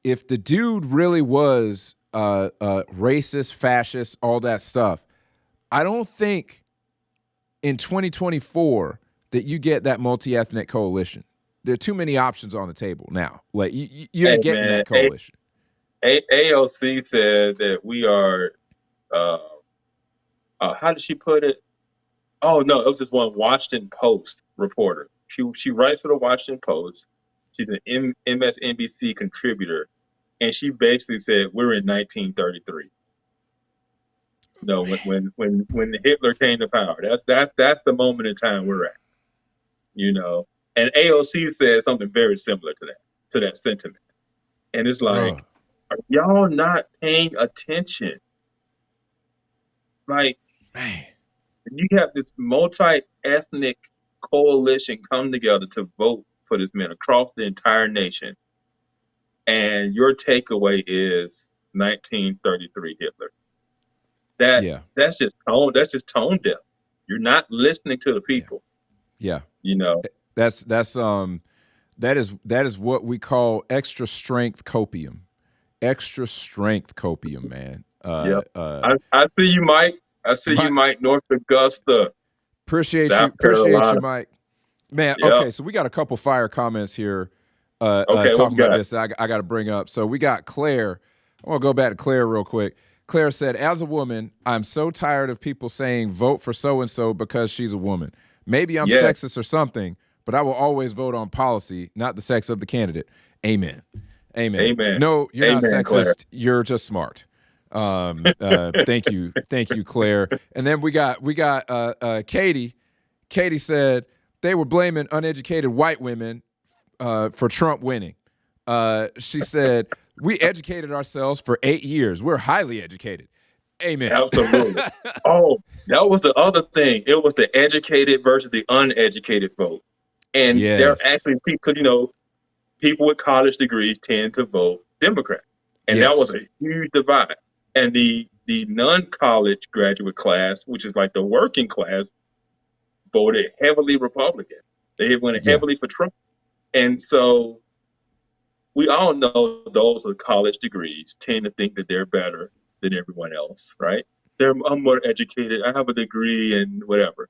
if the dude really was racist, fascist, all that stuff, I don't think in 2024 that you get that multi-ethnic coalition. There are too many options on the table now. Like you hey ain't getting man, that coalition. AOC said that we are. Uh, how did she put it? Oh no, it was this one Washington Post reporter. She writes for the Washington Post. She's an MSNBC contributor, and she basically said we're in 1933. No, when Hitler came to power, that's the moment in time we're at. And AOC said something very similar to that sentiment, and it's Bro, like, are y'all not paying attention? Like, man. you have this multi-ethnic coalition come together to vote for this man across the entire nation, and your takeaway is 1933 Hitler. That Yeah. that's just tone. That's just tone deaf. You're not listening to the Yeah. people. Yeah. You know. That is what we call extra strength copium. Extra strength copium, man. Yep. I see you, Mike. I see you, My Mike. North Augusta, South appreciate you, Carolina. Mike. Man, Yep. okay, so we got a couple fire comments here Okay, what talking we about got? this that I got to bring up. So we got Claire. I want to go back to Claire real quick. Claire said, as a woman, I'm so tired of people saying vote for so-and-so because she's a woman. Maybe I'm Yes. sexist or something, but I will always vote on policy, not the sex of the candidate. Amen. Amen. Amen. No, you're not Amen, Claire. sexist. You're just smart. Thank you, Claire. And then we got Katie. Katie said they were blaming uneducated white women for Trump winning. She said, we educated ourselves for 8 years. We're highly educated. Amen. Absolutely. Oh, that was the other thing. It was the educated versus the uneducated vote. And there are Yes. actually people, people with college degrees tend to vote Democrat. And that was Yes. a huge divide. And the non-college graduate class, which is like the working class, voted heavily Republican. They went Yeah. heavily for Trump. And so we all know those with college degrees tend to think that they're better than everyone else, right? I'm more educated. I have a degree and whatever.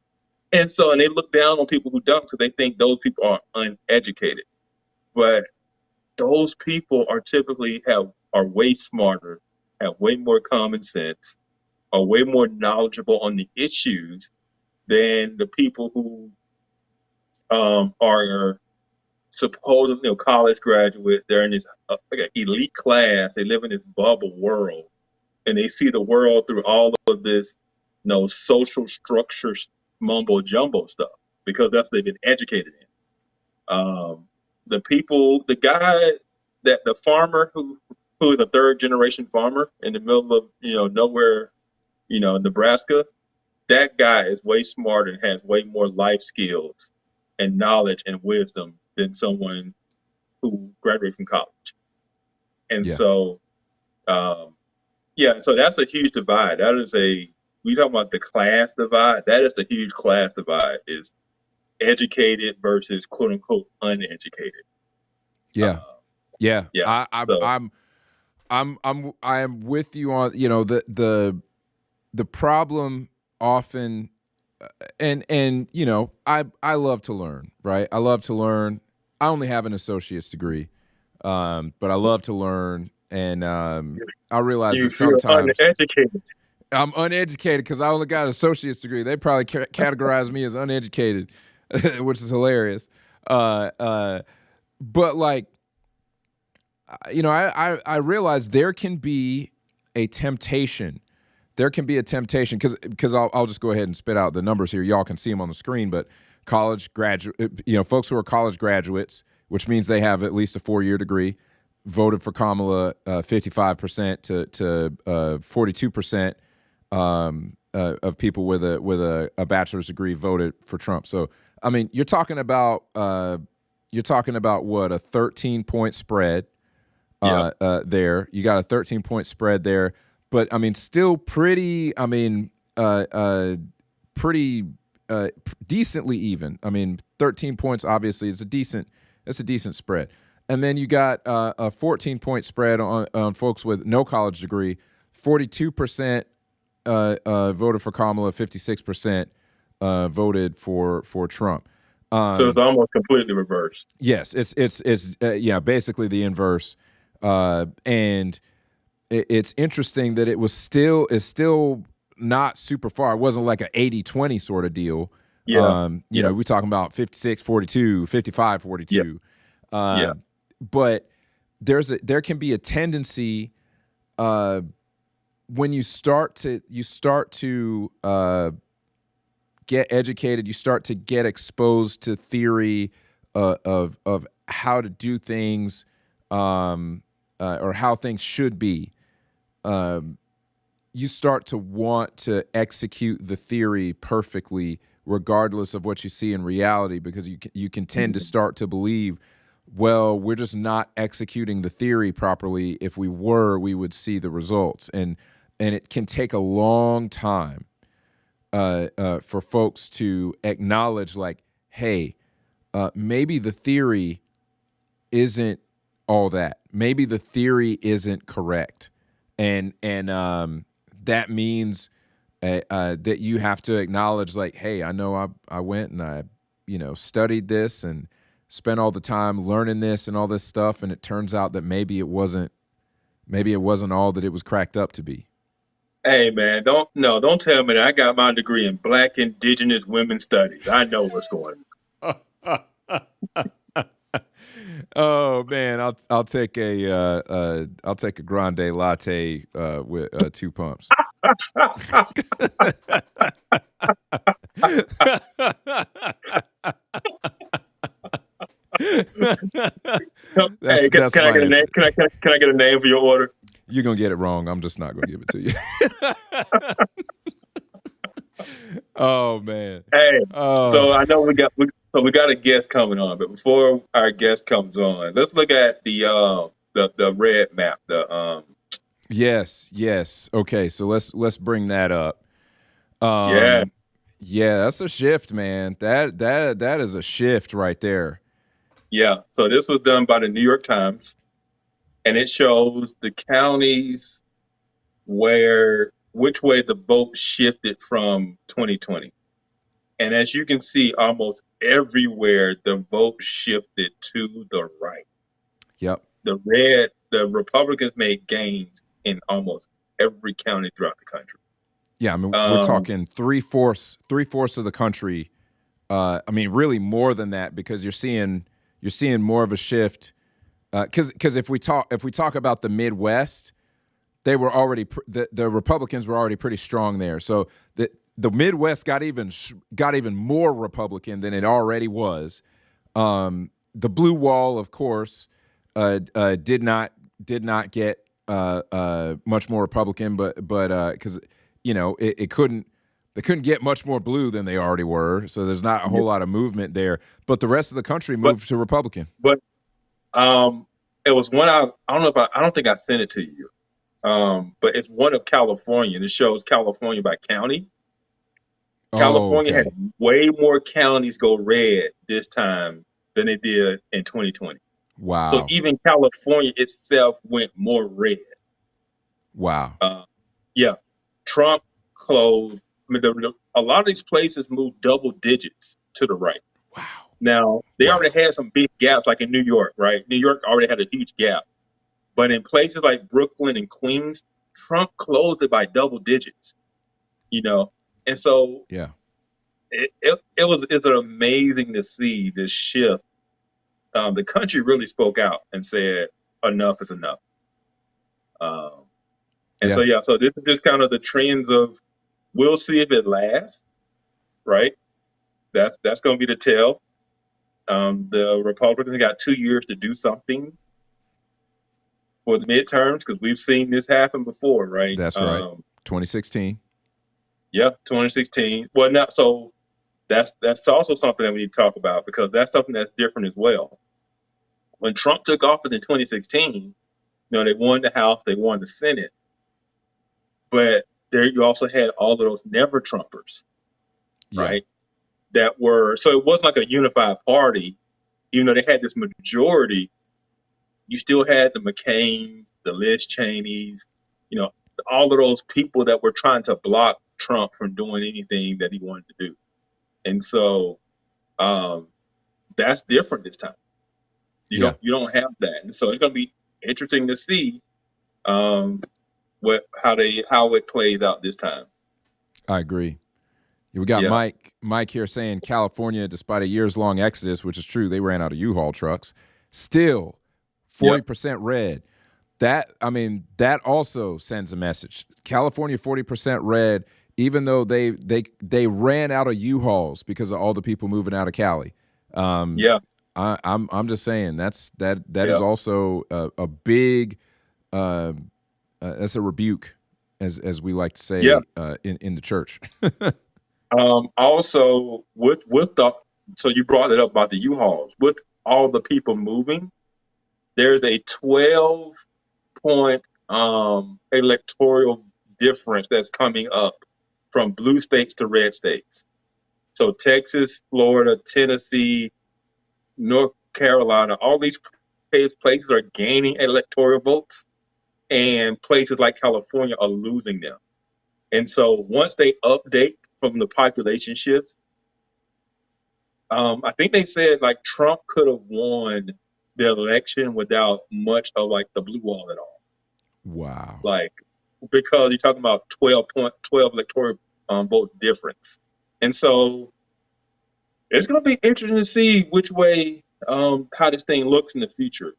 And they look down on people who don't because they think those people are uneducated. But those people are typically are way smarter, have way more common sense, are way more knowledgeable on the issues than the people who are supposed, college graduates. They're in this like elite class. They live in this bubble world, and they see the world through all of this, social structure mumbo jumbo stuff because that's what they've been educated in. The farmer who is a third generation farmer in the middle of nowhere, Nebraska. That guy is way smarter and has way more life skills and knowledge and wisdom than someone who graduated from college. And so, so that's a huge divide. We talk about the class divide. That is a huge class divide, is educated versus quote unquote uneducated. Yeah. I'm with you on, the problem often, and I love to learn, right? I love to learn. I only have an associate's degree, but I love to learn, and I realize that sometimes uneducated. I'm uneducated because I only got an associate's degree. They probably categorize me as uneducated, which is hilarious. But like, I realize there can be a temptation. There can be a temptation because I'll just go ahead and spit out the numbers here. Y'all can see them on the screen, but college graduate, folks who are college graduates, which means they have at least a 4-year degree, voted for Kamala 55% to 42% of people with a bachelor's degree voted for Trump. So I mean, you're talking about what, a 13-point spread there. You got a 13-point spread there. But I mean, still pretty. I mean, pretty decently even. I mean, 13 points obviously is a decent spread. And then you got a 14-point spread on folks with no college degree. 42% voted for Kamala. 56% voted for Trump. So it's almost completely reversed. Yes, it's basically the inverse. And it's interesting that is still not super far. It wasn't like an 80-20 sort of deal. Yeah. We're talking about 56-42, 55-42. But there can be a tendency when you start to get educated, you start to get exposed to theory of how to do things, or how things should be. You start to want to execute the theory perfectly, regardless of what you see in reality, because you can tend to start to believe, well, we're just not executing the theory properly. If we were, we would see the results, and it can take a long time for folks to acknowledge, like, hey, maybe the theory isn't all that. Maybe the theory isn't correct, and that means that you have to acknowledge, like, hey, I know I went and I studied this and spent all the time learning this and all this stuff, and it turns out that maybe it wasn't all that it was cracked up to be. Hey man, don't tell me that I got my degree in Black Indigenous Women Studies. I know what's going on. Oh man, I'll take a grande latte with 2 pumps. Hey, can I get a name? Can I get a name for your order? You're gonna get it wrong. I'm just not gonna give it to you. Oh man. Hey, so I know we got a guest coming on, but before our guest comes on, let's look at the red map. Yes. Okay, so let's bring that up. Yeah, that's a shift, man. That is a shift right there. Yeah. So this was done by the New York Times, and it shows the counties which way the vote shifted from 2020. And as you can see, almost everywhere the vote shifted to the right. Yep. The Republicans made gains in almost every county throughout the country. Yeah, I mean, we're talking 3/4 of the country I mean, really more than that, because you're seeing more of a shift. Because if we talk about the Midwest, they were already the Republicans were already pretty strong there. So the Midwest got even more Republican than it already was. The blue wall, of course, did not get much more Republican, but because they couldn't get much more blue than they already were. So there's not a whole lot of movement there. But the rest of the country moved to Republican. But it was one I don't know if I don't think I sent it to you. But it's one of California, and it shows California by county. California had way more counties go red this time than they did in 2020. Wow. So even California itself went more red. Wow. Yeah. Trump closed. I mean, a lot of these places moved double digits to the right. Wow. Now, they already had some big gaps, like in New York, right? New York already had a huge gap. But in places like Brooklyn and Queens, Trump closed it by double digits, And so it's amazing to see this shift. The country really spoke out and said, enough is enough. So this is just kind of the trends of, we'll see if it lasts, right? That's going to be the tell. The Republicans got 2 years to do something for the midterms, because we've seen this happen before, right? That's right. 2016. Yeah, 2016. Well, now, so that's also something that we need to talk about, because that's something that's different as well. When Trump took office in 2016, they won the House, they won the Senate, but there you also had all of those never Trumpers, right? That were, so it wasn't like a unified party, even though they had this majority. You still had the McCains, the Liz Cheneys, all of those people that were trying to block Trump from doing anything that he wanted to do. And so that's different this time. You don't have that. And so it's going to be interesting to see how it plays out this time. I agree. We got Mike here saying California, despite a years-long exodus, which is true, they ran out of U-Haul trucks, still 40% red. That also sends a message. California 40% red, even though they ran out of U-Hauls because of all the people moving out of Cali. I'm just saying that is also a big that's a rebuke, as we like to say in the church. Also, so you brought it up about the U-Hauls. With all the people moving, there's a 12-point electoral difference that's coming up from blue states to red states. So Texas, Florida, Tennessee, North Carolina, all these places are gaining electoral votes, and places like California are losing them. And so once they update from the population shifts, I think they said like Trump could have won the election without much of like the blue wall at all. Wow. Like, because you're talking about 12 electoral votes difference. And so it's going to be interesting to see which way, how this thing looks in the future.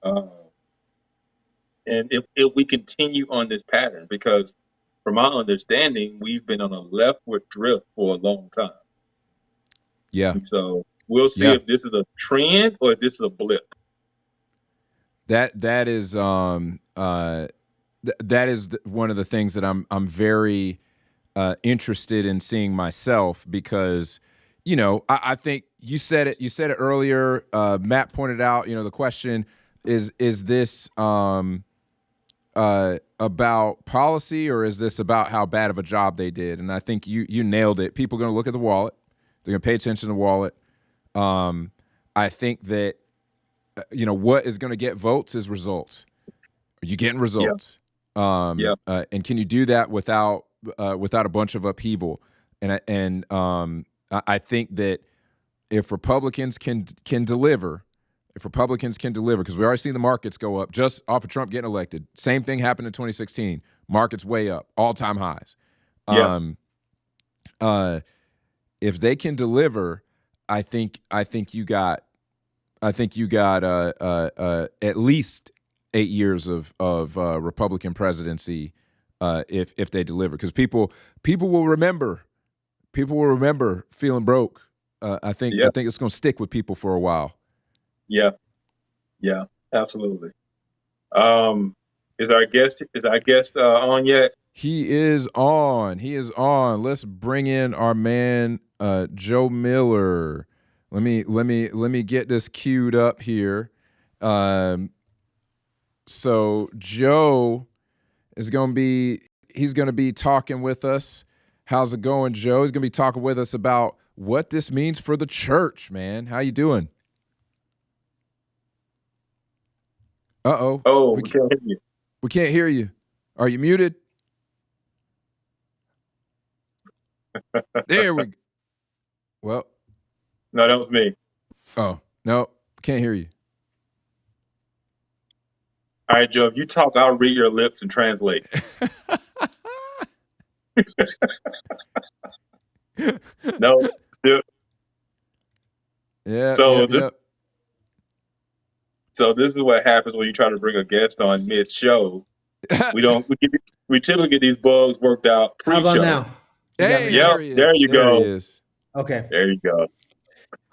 And if we continue on this pattern, because from my understanding, we've been on a leftward drift for a long time. Yeah. And so we'll see if this is a trend or if this is a blip. That is one of the things that I'm very interested in seeing myself, because I think you said it earlier. Matt pointed out, the question is this about policy, or is this about how bad of a job they did? And I think you nailed it. People are going to look at the wallet. They're going to pay attention to the wallet. I think that what is going to get votes is results. Are you getting results? And can you do that without a bunch of upheaval? And I think that if Republicans can deliver, because we already seen the markets go up just off of Trump getting elected. Same thing happened in 2016. Markets way up, all-time highs. If they can deliver, I think you got at least 8 years of Republican presidency if they deliver, because people will remember feeling broke. I think Yeah, it's going to stick with people for a while. yeah, yeah, absolutely. Um, is our guest on yet? He is on. He is on. Let's bring in our man Joe Miller. Let me get this queued up here. So Joe is going to be he's going to be talking with us. How's it going, Joe? He's going to be talking with us about what this means for the church, man. How you doing? Uh-oh. Oh, We we can't hear you. we can't hear you. Are you muted? There we go. Well, No, that was me. oh, no. Can't hear you. All right, Joe, if you talk, I'll read your lips and translate. No, still. Yeah, So yep, this, yep. so this is what happens when you try to bring a guest on mid-show. We don't. We typically get these bugs worked out How about pre-show. now? You got Hey, me now? there he There is. you There he go. is. Okay. There you go.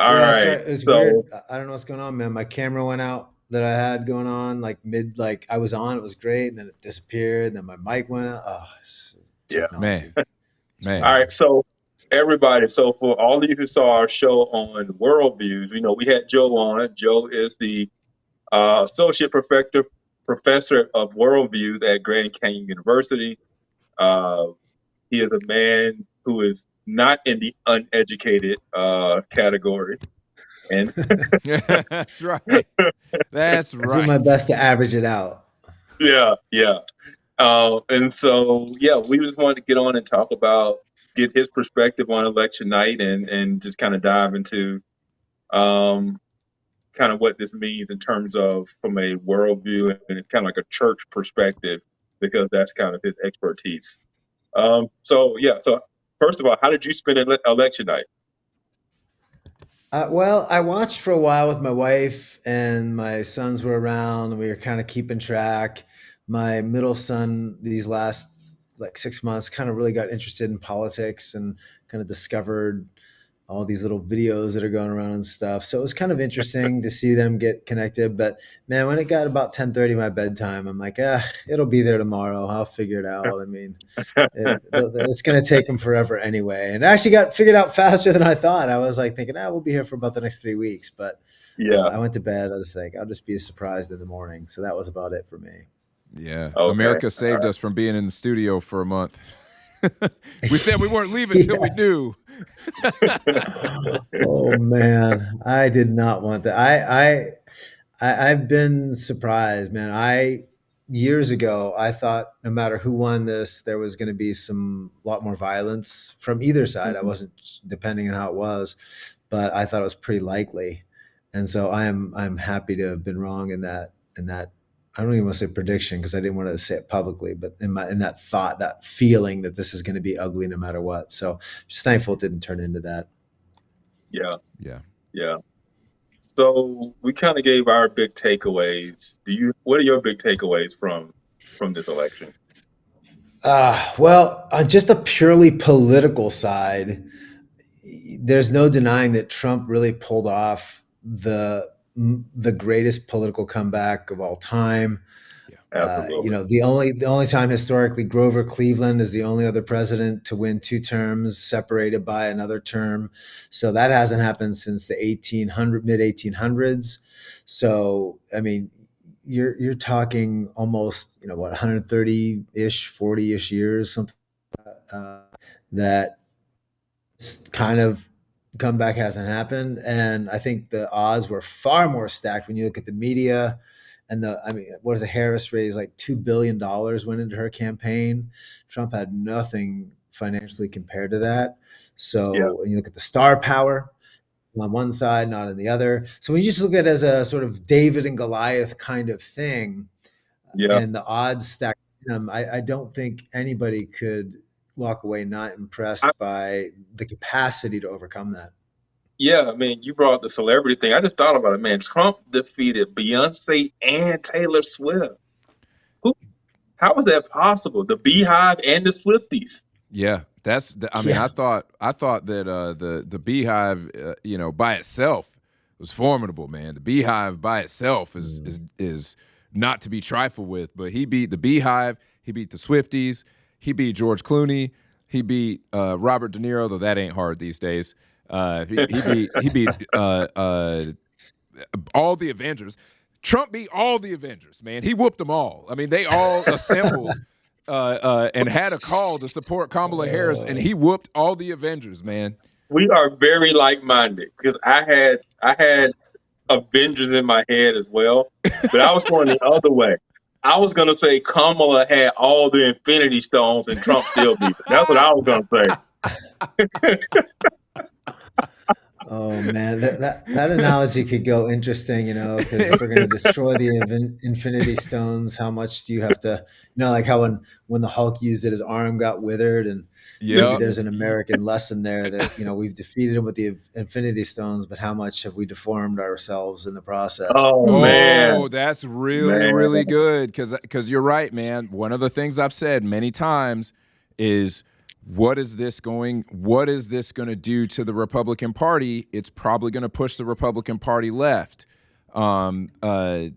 All Yeah, right. it's So weird. I don't know what's going on, man. My camera went out that I had going on like I was on, it was great, and then it disappeared, and then my mic went out. Oh, yeah. technology. Man. All right. So everybody. So for all of you who saw our show on Worldviews, we had Joe on. Joe is the associate professor of worldviews at Grand Canyon University. Uh, he is a man who is not in the uneducated category, and That's right. That's I do my right. best to average it out. yeah, yeah. And so, yeah, we just wanted to get on and get his perspective on election night, and just kind of dive into um, kind of what this means in terms of from a worldview and kind of like a church perspective, because that's kind of his expertise. So yeah, so first of all, how did you spend election night? Well, I watched for a while with my wife, and my sons were around, and we were kind of keeping track. My middle son, these last like 6 months, kind of really got interested in politics and kind of discovered all these little videos that are going around and stuff. So it was kind of interesting to see them get connected. But man, when it got about 10:30 my bedtime, I'm like, it'll be there tomorrow. I'll figure it out. I mean, it's going to take them forever anyway. And it actually got figured out faster than I thought. I was like thinking, we'll be here for about the next 3 weeks. But Yeah. I went to bed. I was like, I'll just be surprised in the morning. So that was about it for me. Yeah. Okay. America saved us from being in the studio for a month. We said we weren't leaving until we knew. Oh man, I did not want that. I've been surprised, man. Years ago I thought no matter who won this, there was going to be lot more violence from either side. I Mhm. wasn't depending on how it was, but I thought it was pretty likely, and so I'm happy to have been wrong in that. I don't even want to say prediction because I didn't want to say it publicly, but in that thought, that feeling that this is going to be ugly no matter what. So just thankful it didn't turn into that. Yeah. Yeah. Yeah. So we kind of gave our big takeaways. What are your big takeaways from this election? Well, on just a purely political side, there's no denying that Trump really pulled off the greatest political comeback of all time. Absolutely. The only time historically Grover Cleveland is the only other president to win 2 terms separated by another term. So that hasn't happened since the mid 1800s. So I mean, you're talking almost 130-ish, 40-ish years, something that kind of comeback hasn't happened. And I think the odds were far more stacked when you look at the media. And what is a Harris raised like $2 billion went into her campaign. Trump had nothing financially compared to that. Yeah. So when you look at the star power on one side, not on the other. So when you just look at it as a sort of David and Goliath kind of thing, Yeah. and the odds stacked, I don't think anybody could walk away not I, impressed by the capacity to overcome that. Yeah, I mean, you brought the celebrity thing. I just thought about it, man. Trump defeated Beyonce and Taylor Swift. Who? How is that possible? The Beehive and the Swifties. Yeah, I mean, Yeah. I thought that the Beehive, by itself was formidable, man. The Beehive by itself is not to be trifled with. But he beat the Beehive, he beat the Swifties, he beat George Clooney, he beat Robert De Niro, though that ain't hard these days. He beat all the Avengers. Trump beat all the Avengers, man. He whooped them all. I mean, they all assembled and had a call to support Kamala Harris, and he whooped all the Avengers, man. We are very like-minded because I had Avengers in my head as well, but I was going the other way. I was gonna say Kamala had all the Infinity Stones and Trump still beat it. That's what I was gonna say. Oh man, that analogy could go interesting, because if we're going to destroy the Infinity Stones, how much do you have to, like how when the Hulk used it, his arm got withered, and maybe Yeah. there's an American lesson there that we've defeated him with the Infinity Stones, but how much have we deformed ourselves in the process? Oh man, Oh, that's really good because you're right, man. One of the things I've said many times is what is this going to do to the Republican Party? It's probably going to push the Republican Party left. And I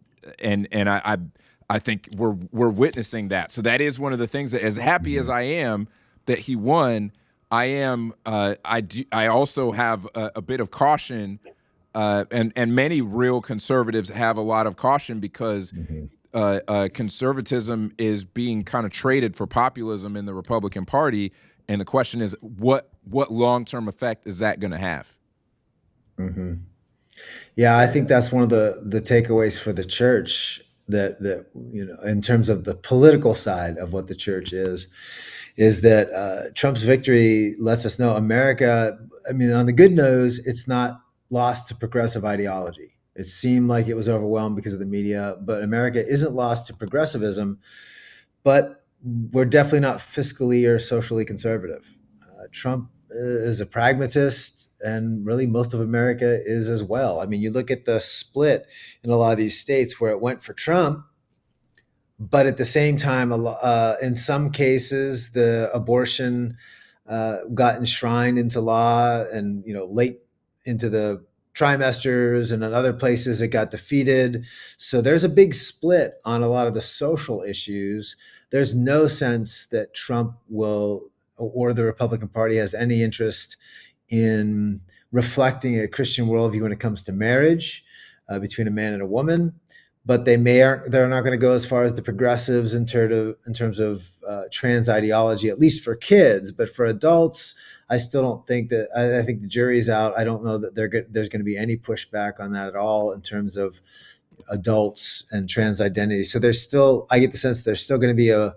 think we're witnessing that. So that is one of the things that, as happy as I am that he won, I also have a bit of caution, and many real conservatives have a lot of caution because conservatism is being kind of traded for populism in the Republican Party, and the question is, what long-term effect is that going to have? Mm-hmm. Yeah, I think that's one of the takeaways for the church that in terms of the political side of what the church is that Trump's victory lets us know America. I mean, on the good news, it's not lost to progressive ideology. It seemed like it was overwhelmed because of the media, but America isn't lost to progressivism. But we're definitely not fiscally or socially conservative. Trump is a pragmatist, and really most of America is as well. I mean, you look at the split in a lot of these states where it went for Trump, but at the same time, in some cases, the abortion got enshrined into law, and late into the trimesters, and in other places it got defeated. So there's a big split on a lot of the social issues. There's no sense that Trump will, or the Republican Party has any interest in reflecting a Christian worldview when it comes to marriage between a man and a woman. But they're not going to go as far as the progressives in terms of trans ideology, at least for kids. But for adults, I still don't think that. I think the jury's out. I don't know that there's going to be any pushback on that at all in terms of adults and trans identity. So I get the sense there's still going to be a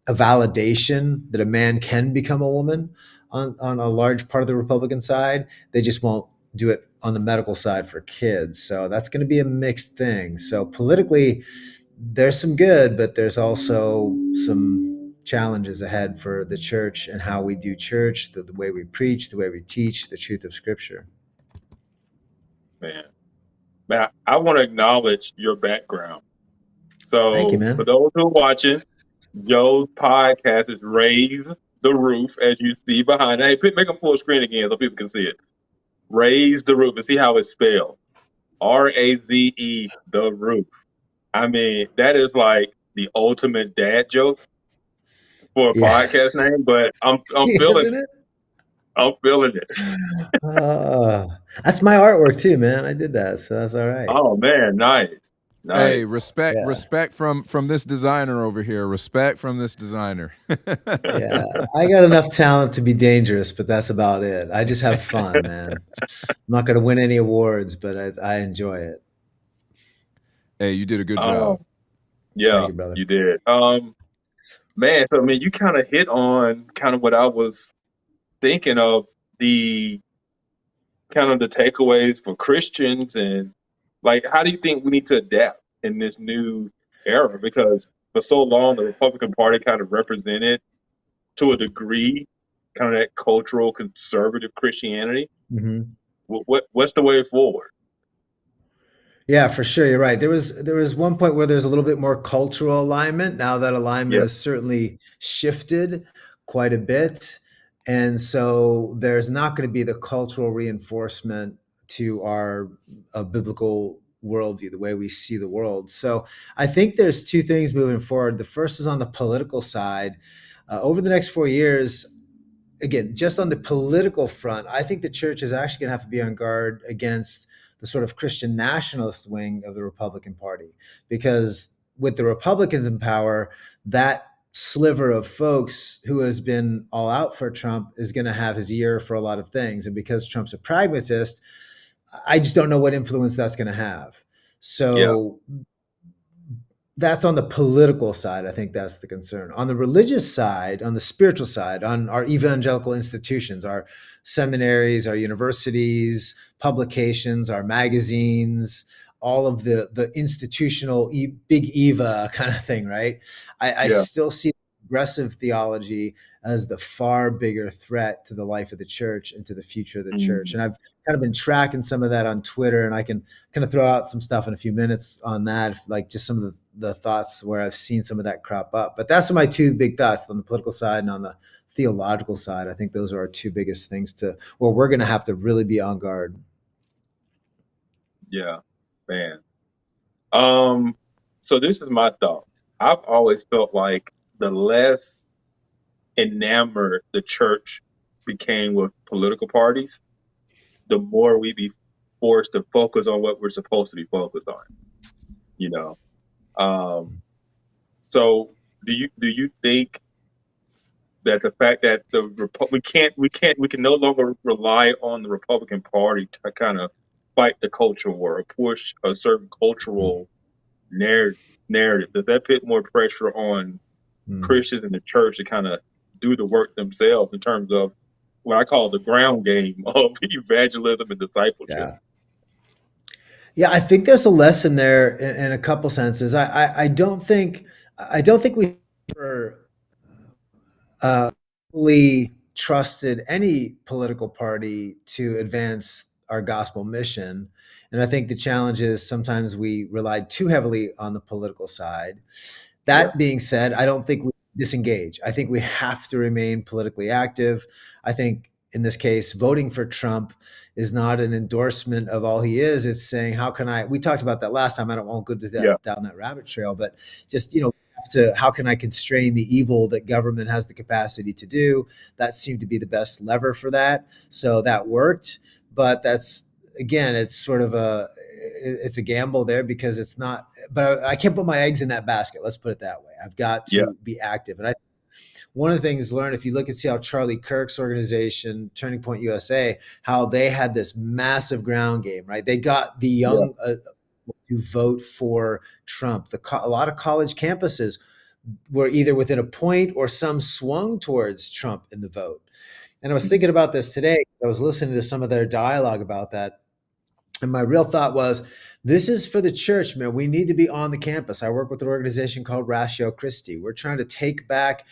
validation that a man can become a woman on a large part of the Republican side. They just won't do it on the medical side for kids. So that's going to be a mixed thing. So politically, there's some good, but there's also some challenges ahead for the church and how we do church, the way we preach, the way we teach the truth of Scripture. man. I want to acknowledge your background. So Thank you, man. for those who are watching, Joe's podcast is Raise the Roof, as you see behind. Hey, make them full screen again so people can see it. Raise the Roof, and see how it's spelled. RAZE, the roof. I mean, that is like the ultimate dad joke for a podcast name, but I'm feeling it. I'm feeling it. That's my artwork too, man. I did that, so that's all right. Oh man, nice. Hey, respect from this designer over here. Respect from this designer. Yeah, I got enough talent to be dangerous, but that's about it. I just have fun, man. I'm not going to win any awards, but I enjoy it. Hey, you did a good job. Yeah, thank you, brother. You did. Man, so I mean, you kind of hit on kind of what I was thinking of, the kind of the takeaways for Christians, and like, how do you think we need to adapt in this new era? Because for so long, the Republican Party kind of represented, to a degree, kind of that cultural conservative Christianity. Mm-hmm. What's the way forward? Yeah, for sure. You're right. There was one point where there's a little bit more cultural alignment. Now that alignment Yeah, has certainly shifted quite a bit. And so there's not going to be the cultural reinforcement to our biblical worldview, the way we see the world. So I think there's two things moving forward. The first is on the political side. Over the next 4 years, again, just on the political front, I think the church is actually going to have to be on guard against the sort of Christian nationalist wing of the Republican Party. Because with the Republicans in power, that sliver of folks who has been all out for Trump is going to have his ear for a lot of things. And because Trump's a pragmatist, I just don't know what influence that's going to have. yeah, So that's on the political side. I think that's the concern. On the religious side, on the spiritual side, on our evangelical institutions, our seminaries, our universities, publications, our magazines, all of the institutional big Eva kind of thing, right? I yeah. still see progressive theology as the far bigger threat to the life of the church and to the future of the church. Mm, And I've kind of been tracking some of that on Twitter, and I can kind of throw out some stuff in a few minutes on that, like just some of the thoughts where I've seen some of that crop up. But that's my two big thoughts on the political side and on the theological side. I think those are our two biggest things to where we're going to have to really be on guard. yeah, man. So this is my thought. I've always felt like the less enamored the church became with political parties, the more we be forced to focus on what we're supposed to be focused on. You know. Um, so do you think that the fact that we can no longer rely on the Republican Party to kind of fight the culture war or push a certain cultural narrative? Does that put more pressure on Mm. Christians in the church to kind of do the work themselves in terms of what I call the ground game of evangelism and discipleship? Yeah. Yeah, I think there's a lesson there in a couple senses. I don't think we ever fully trusted any political party to advance our gospel mission. And I think the challenge is sometimes we relied too heavily on the political side. Yeah, That being said, I don't think we disengage. I think we have to remain politically active. I think in this case, voting for Trump is not an endorsement of all he is. It's saying, how can I? We talked about that last time. I don't want to go yeah, down that rabbit trail, but just how can I constrain the evil that government has the capacity to do? That seemed to be the best lever for that. So that worked, but that's again, it's a gamble there because it's not. But I can't put my eggs in that basket. Let's put it that way. I've got yeah, to be active, and one of the things learned if you look and see how Charlie Kirk's organization, Turning Point USA, how they had this massive ground game, right? They got the yeah, young to vote for Trump. A lot of college campuses were either within a point or some swung towards Trump in the vote. And I was thinking about this today. I was listening to some of their dialogue about that. And my real thought was, this is for the church, man. We need to be on the campus. I work with an organization called Ratio Christi. We're trying to take back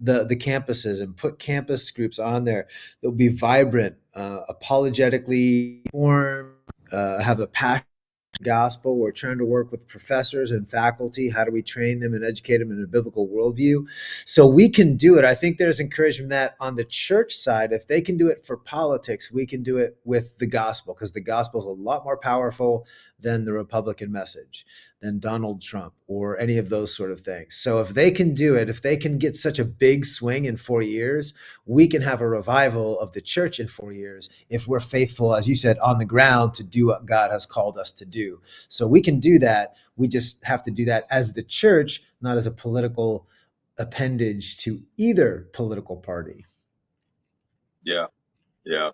the campuses and put campus groups on there that will be vibrant, apologetically informed, have a passion gospel. We're trying to work with professors and faculty. How do we train them and educate them in a biblical worldview? So we can do it. I think there's encouragement that on the church side, if they can do it for politics, we can do it with the gospel, because the gospel is a lot more powerful than the Republican message, than Donald Trump or any of those sort of things. So if they can do it, if they can get such a big swing in 4 years, we can have a revival of the church in 4 years if we're faithful, as you said, on the ground to do what God has called us to do. So we can do that. We just have to do that as the church, not as a political appendage to either political party. yeah, yeah.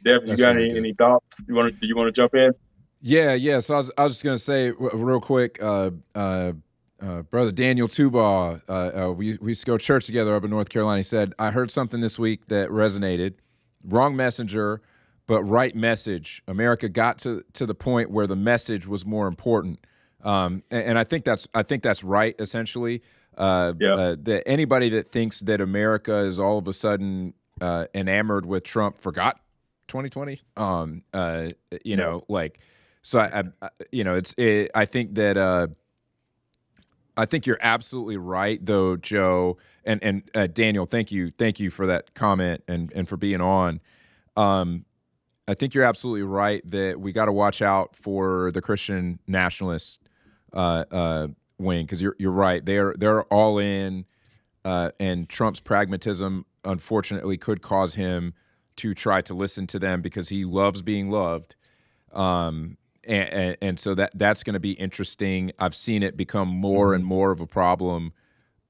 Devin, you That's got really good. any thoughts? Do you want to jump in? Yeah. So I was just gonna say real quick, brother Daniel Tubaugh, we used to go to church together up in North Carolina. He said, "I heard something this week that resonated. Wrong messenger, but right message. America got to the point where the message was more important." And I think that's right. Essentially, Yeah, that anybody that thinks that America is all of a sudden enamored with Trump forgot 2020. Like, so I think that I think you're absolutely right, though, Joe and Daniel. Thank you for that comment and for being on. I think you're absolutely right that we got to watch out for the Christian nationalist wing, because you're right. They're all in, and Trump's pragmatism, unfortunately, could cause him to try to listen to them because he loves being loved. And so that's going to be interesting. I've seen it become more and more of a problem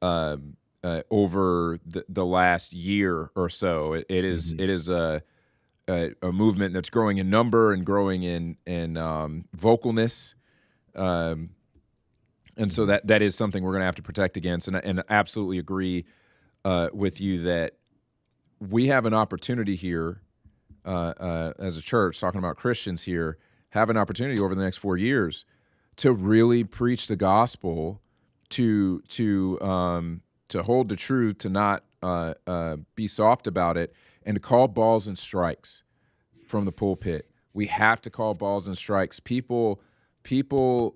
over the last year or so. It is a movement that's growing in number and growing in vocalness. And so that is something we're going to have to protect against. And I absolutely agree with you that we have an opportunity here as a church, talking about Christians here, have an opportunity over the next 4 years to really preach the gospel, to hold the truth, to not be soft about it, and to call balls and strikes from the pulpit. We have to call balls and strikes. People who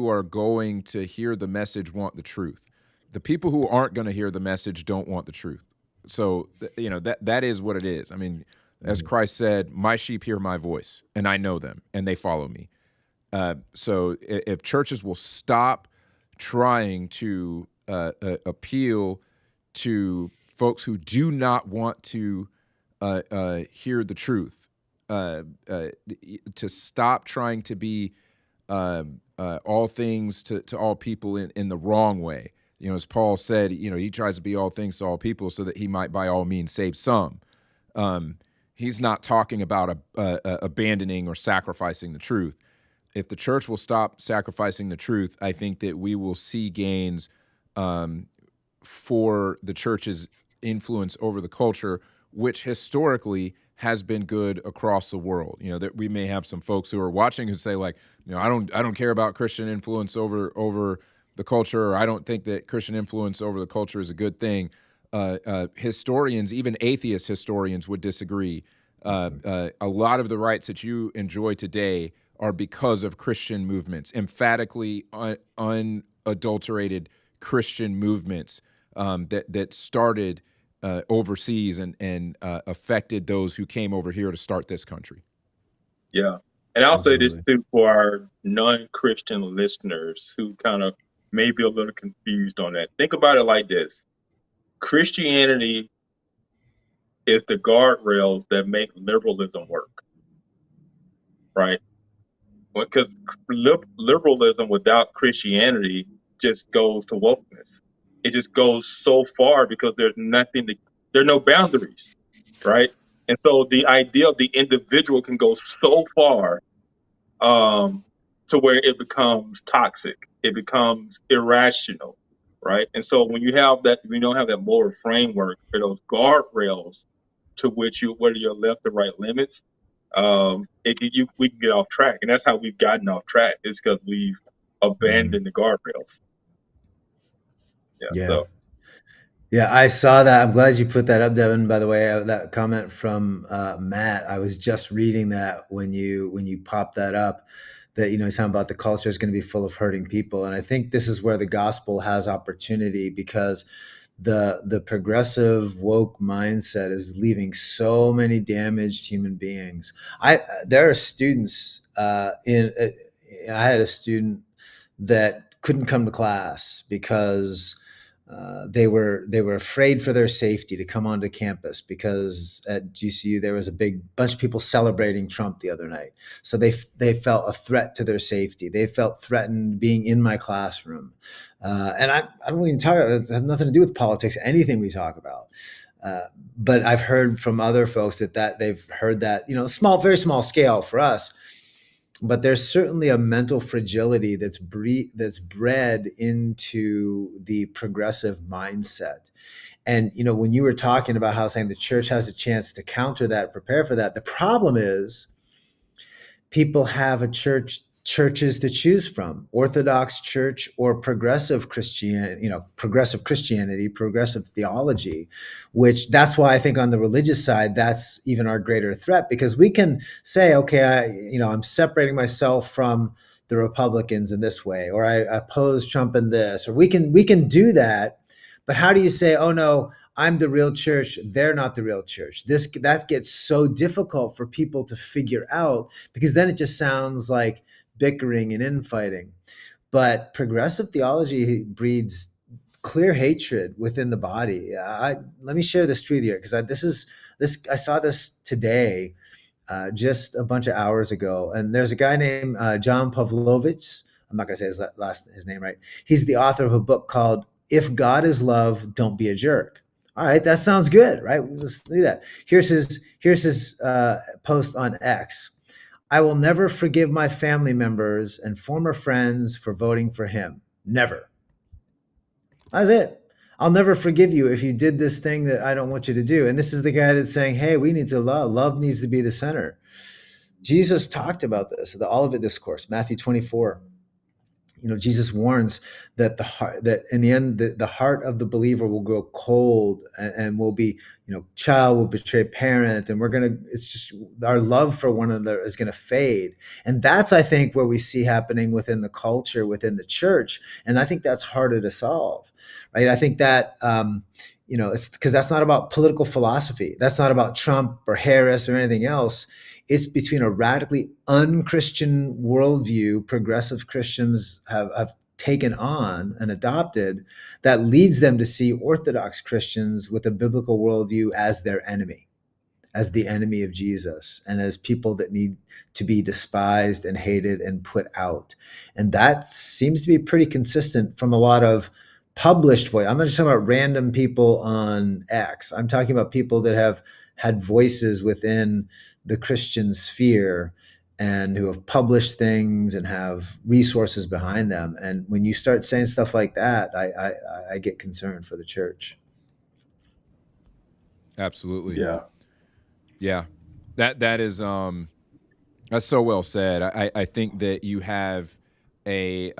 are going to hear the message want the truth. The people who aren't going to hear the message don't want the truth. So, that is what it is. I mean, as Christ said, my sheep hear my voice, and I know them, and they follow me. So if churches will stop trying to appeal to folks who do not want to hear the truth, to stop trying to be all things to all people in the wrong way. As Paul said, he tries to be all things to all people so that he might by all means save some. He's not talking about abandoning or sacrificing the truth. If the church will stop sacrificing the truth, I think that we will see gains for the church's influence over the culture, which historically has been good across the world. That we may have some folks who are watching who say, like, I don't care about Christian influence over the culture, or I don't think that Christian influence over the culture is a good thing. Historians, even atheist historians, would disagree. A lot of the rights that you enjoy today are because of Christian movements, emphatically unadulterated Christian movements that started overseas and affected those who came over here to start this country. Yeah. And I'll say this Absolutely. too for our non-Christian listeners who kind of may be a little confused on that. Think about it like this. Christianity is the guardrails that make liberalism work, right? Because liberalism without Christianity just goes to wokeness. It just goes so far because there are no boundaries, right? And so the idea of the individual can go so far to where it becomes toxic, it becomes irrational, right? And so when you don't have that moral framework or those guardrails to which whether you're left or right limits, we can get off track, and that's how we've gotten off track. Is because we've abandoned the guardrails. Yeah. Yeah, I saw that. I'm glad you put that up, Devin. By the way, that comment from Matt, I was just reading that when you popped that up. That he's talking about the culture is going to be full of hurting people, and I think this is where the gospel has opportunity, because the progressive woke mindset is leaving so many damaged human beings. There are students I had a student that couldn't come to class because they were afraid for their safety to come onto campus, because at GCU there was a big bunch of people celebrating Trump the other night. So they felt a threat to their safety. They felt threatened being in my classroom. And I don't even talk. It has nothing to do with politics. Anything we talk about. But I've heard from other folks that they've heard that, very small scale for us. But there's certainly a mental fragility that's bred into the progressive mindset. And, when you were talking about how saying the church has a chance to counter that, prepare for that, the problem is people have a church churches to choose from: Orthodox Church or progressive Christianity, progressive Christianity, progressive theology, which that's why I think on the religious side, that's even our greater threat, because we can say, okay, I'm separating myself from the Republicans in this way, or I oppose Trump in this, or we can do that. But how do you say, oh no, I'm the real church, they're not the real church? That gets so difficult for people to figure out, because then it just sounds like bickering and infighting. But progressive theology breeds clear hatred within the body. Let me share this with you, because I saw this today, just a bunch of hours ago. And there's a guy named John Pavlovich. I'm not going to say his name right. He's the author of a book called "If God is Love, Don't Be a Jerk." All right, that sounds good, right? Let's do that. Here's his post on X. I will never forgive my family members and former friends for voting for him. Never. That's it. I'll never forgive you if you did this thing that I don't want you to do. And this is the guy that's saying, hey, we need to love. Love needs to be the center. Jesus talked about this, the Olivet Discourse, Matthew 24. Jesus warns that that in the end, the heart of the believer will grow cold, and will be, child will betray parent, and it's just our love for one another is going to fade. And that's, I think, where we see happening within the culture, within the church. And I think that's harder to solve, right? I think that, it's because that's not about political philosophy. That's not about Trump or Harris or anything else. It's between a radically unchristian worldview progressive Christians have taken on and adopted, that leads them to see Orthodox Christians with a biblical worldview as their enemy, as the enemy of Jesus, and as people that need to be despised and hated and put out. And that seems to be pretty consistent from a lot of published voice. I'm not just talking about random people on X. I'm talking about people that have had voices within the Christian sphere and who have published things and have resources behind them. And when you start saying stuff like that, I get concerned for the church. Absolutely. Yeah. Yeah. That is that's so well said. I think that you have a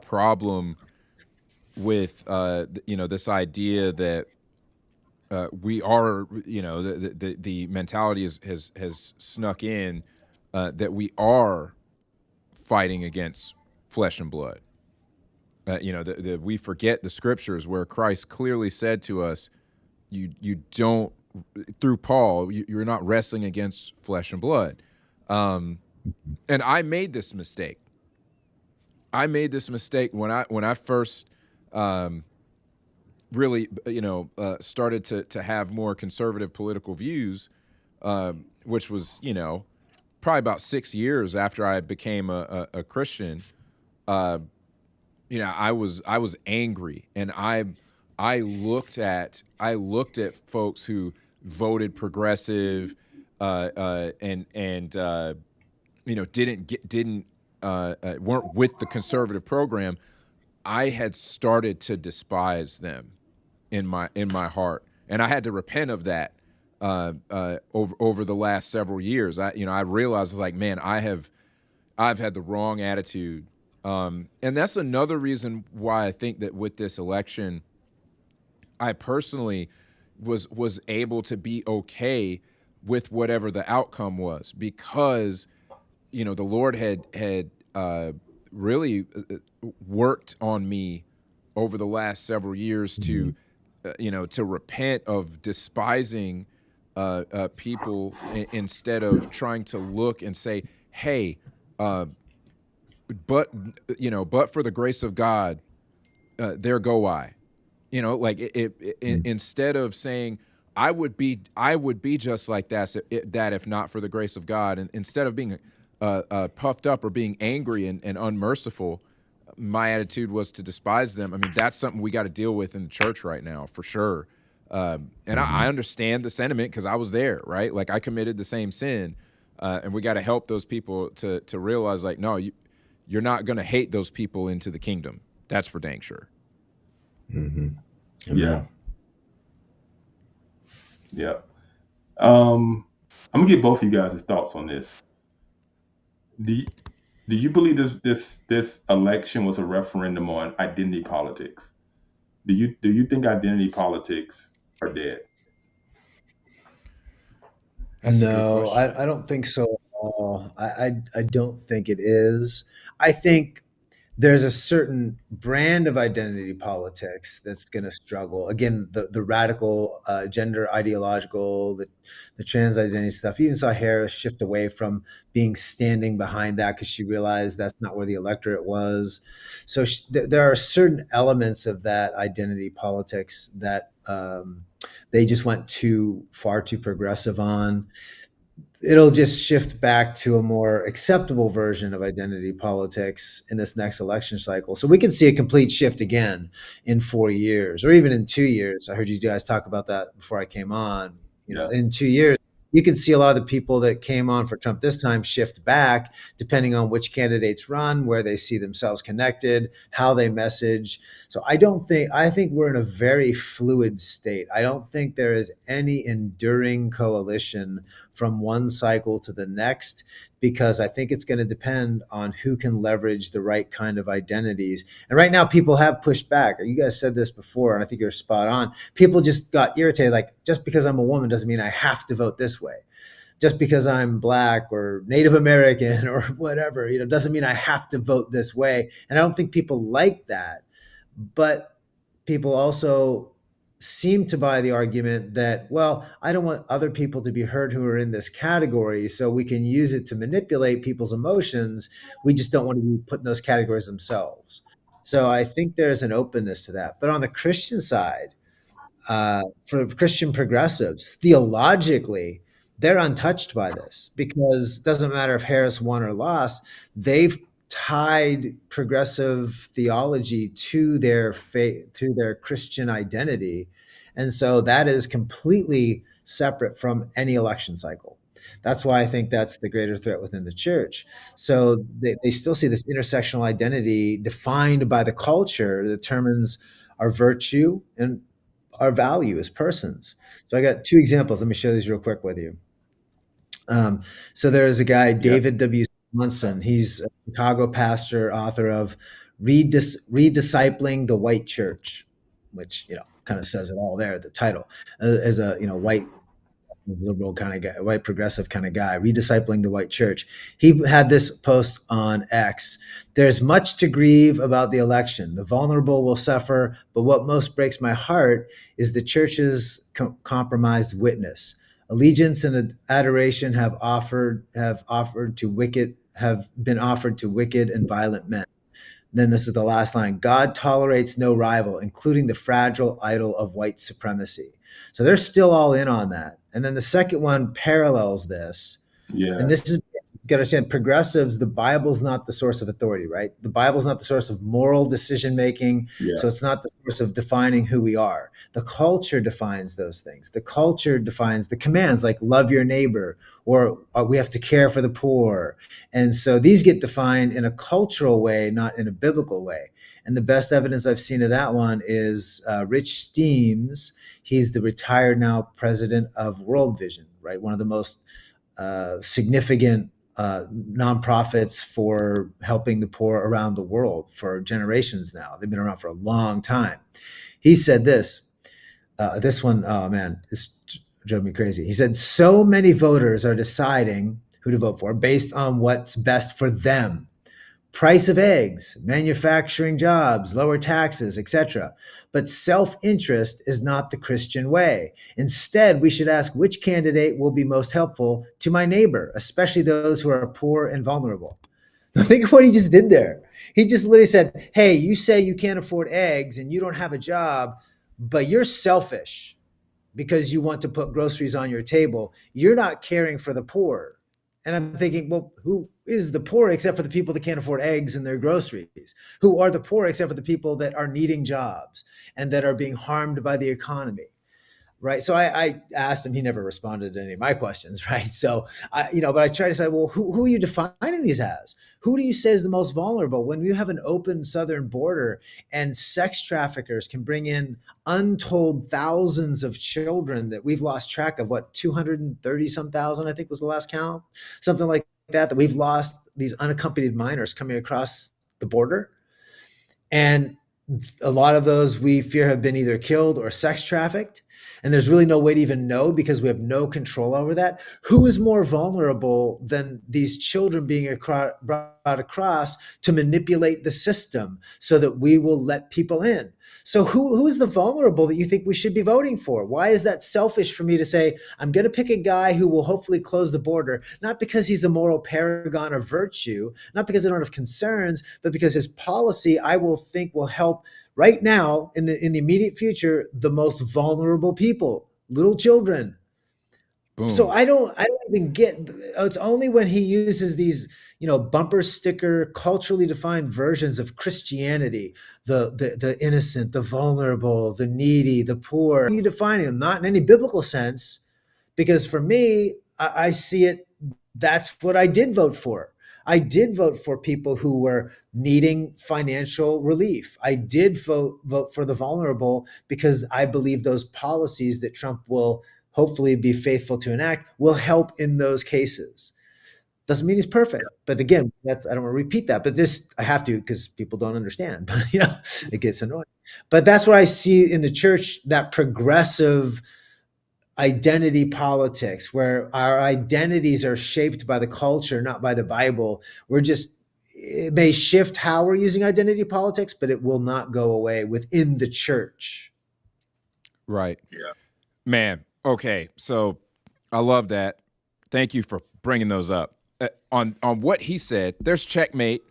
problem with this idea that we are, the mentality has snuck in, that we are fighting against flesh and blood. We forget the scriptures where Christ clearly said to us, you don't, through Paul, you're not wrestling against flesh and blood. And I made this mistake. When I first really, started to have more conservative political views, which was, probably about 6 years after I became a Christian. I was angry, and I looked at folks who voted progressive, and didn't weren't with the conservative program. I had started to despise them in my heart, and I had to repent of that over the last several years. I realized, like, man, I've had the wrong attitude, and that's another reason why I think that with this election, I personally was able to be okay with whatever the outcome was, because the Lord had really worked on me over the last several years to repent of despising people, instead of trying to look and say, hey, but for the grace of God, there go I. Instead of saying I would be just like that if not for the grace of God, and instead of being puffed up or being angry and unmerciful, my attitude was to despise them. I mean, that's something we got to deal with in the church right now, for sure. And I understand the sentiment, because I was there, right? Like, I committed the same sin, and we got to help those people to realize, like, no, you're not going to hate those people into the kingdom. That's for dang sure. Mm-hmm. Yeah. Yeah. I'm gonna get both of you guys' thoughts on this. Do you, do you believe this election was a referendum on identity politics? Do you think identity politics are dead? That's a good No, question. I don't think so at all. I don't think it is. I think there's a certain brand of identity politics that's going to struggle. Again, the radical gender ideological, the trans identity stuff. You even saw Harris shift away from being standing behind that because she realized that's not where the electorate was. So there are certain elements of that identity politics that they just went too far too progressive on. It'll just shift back to a more acceptable version of identity politics in this next election cycle. So we can see a complete shift again in 4 years or even in 2 years. I heard you guys talk about that before I came on. Yeah. In 2 years, you can see a lot of the people that came on for Trump this time shift back depending on which candidates run, where they see themselves connected, how they message. So I think we're in a very fluid state. I don't think there is any enduring coalition from one cycle to the next, because I think it's going to depend on who can leverage the right kind of identities. And right now, people have pushed back. You guys said this before, and I think you're spot on. People just got irritated. Like, just because I'm a woman doesn't mean I have to vote this way. Just because I'm black or Native American or whatever, doesn't mean I have to vote this way. And I don't think people like that. But people also seem to buy the argument that, well, I don't want other people to be hurt who are in this category, so we can use it to manipulate people's emotions. We just don't want to be put in those categories themselves. So I think there's an openness to that. But on the Christian side, for Christian progressives, theologically, they're untouched by this, because it doesn't matter if Harris won or lost. They've tied progressive theology to their faith, to their Christian identity, and so that is completely separate from any election cycle. That's why I think that's the greater threat within the church. So they still see this intersectional identity defined by the culture that determines our virtue and our value as persons. So I got two examples. Let me share these real quick with you. So there's a guy, Yeah. David W. Swanson. He's a Chicago pastor, author of Rediscipling the White Church, which kind of says it all there. The title, as a white liberal kind of guy, white progressive kind of guy, rediscipling the white church. He had this post on X. There's much to grieve about the election. The vulnerable will suffer, but what most breaks my heart is the church's compromised witness. Allegiance and adoration have been offered to wicked and violent men. Then this is the last line. God tolerates no rival, including the fragile idol of white supremacy. So they're still all in on that. And then the second one parallels this. And Yeah. this is, you got to understand, progressives, the Bible's not the source of authority, right? The Bible's not the source of moral decision making. Yeah. So it's not the source of defining who we are. The culture defines those things. The culture defines the commands, like love your neighbor, or we have to care for the poor. And so these get defined in a cultural way, not in a biblical way. And the best evidence I've seen of that one is Rich Steems. He's the retired now president of World Vision, right? One of the most significant nonprofits for helping the poor around the world for generations now. They've been around for a long time. He said this one, oh man, this drove me crazy. He said, so many voters are deciding who to vote for based on what's best for them. Price of eggs, manufacturing jobs, lower taxes, etc. But self-interest is not the Christian way. Instead, we should ask which candidate will be most helpful to my neighbor, especially those who are poor and vulnerable. Think of what he just did there. He just literally said, hey, you say you can't afford eggs and you don't have a job, but you're selfish because you want to put groceries on your table. You're not caring for the poor. And I'm thinking, well, who is the poor except for the people that can't afford eggs and their groceries? Who are the poor except for the people that are needing jobs and that are being harmed by the economy? Right. So I asked him, he never responded to any of my questions. Right. So, but I try to say, well, who are you defining these as? Who do you say is the most vulnerable when you have an open southern border and sex traffickers can bring in untold thousands of children that we've lost track of? What, 230 some thousand, I think was the last count, something like that we've lost these unaccompanied minors coming across the border. And a lot of those we fear have been either killed or sex trafficked. And there's really no way to even know because we have no control over that. Who is more vulnerable than these children being brought across to manipulate the system so that we will let people in? So who is the vulnerable that you think we should be voting for? Why is that selfish for me to say, I'm going to pick a guy who will hopefully close the border, not because he's a moral paragon of virtue, not because I don't have concerns, but because his policy I will think will help right now in the immediate future the most vulnerable people, little children. Boom. So I don't even get. It's only when he uses these, bumper sticker, culturally defined versions of Christianity, the innocent, the vulnerable, the needy, the poor. You defining them not in any biblical sense, because for me, I see it. That's what I did vote for. I did vote for people who were needing financial relief. I did vote for the vulnerable because I believe those policies that Trump will hopefully be faithful to enact will help in those cases. Doesn't mean he's perfect, but again, I don't want to repeat that. But this I have to because people don't understand. But it gets annoying. But that's what I see in the church, that progressive identity politics, where our identities are shaped by the culture, not by the Bible. It may shift how we're using identity politics, but it will not go away within the church. Right. Yeah. Man. Okay. So I love that. Thank you for bringing those up. On what he said, there's checkmate.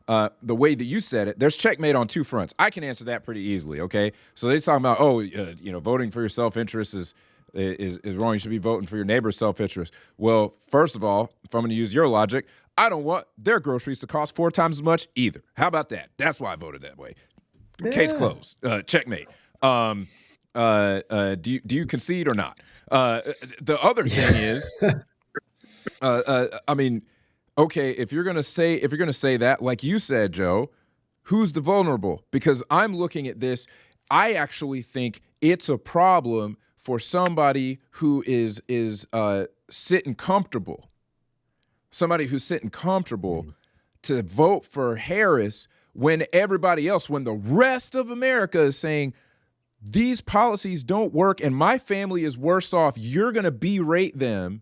The way that you said it, there's checkmate on two fronts. I can answer that pretty easily. Okay. So they're talking about, voting for your self-interest is wrong. You should be voting for your neighbor's self-interest. Well, first of all, if I'm going to use your logic, I don't want their groceries to cost 4 times as much either. How about that? That's why I voted that way. Yeah. Case closed. Checkmate. Do you concede or not? The other thing is, okay, if you're gonna say that, like you said, Joe, who's the vulnerable? Because I'm looking at this, I actually think it's a problem for somebody who is sitting comfortable. Somebody who's sitting comfortable to vote for Harris when the rest of America is saying these policies don't work and my family is worse off. You're going to berate them.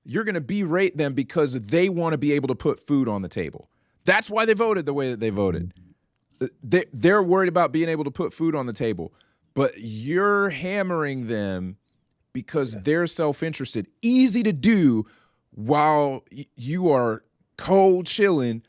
You're going to berate them because they want to be able to put food on the table. That's why they voted the way that they voted. They're worried about being able to put food on the table, but you're hammering them because they're self-interested. Easy to do while you are cold chilling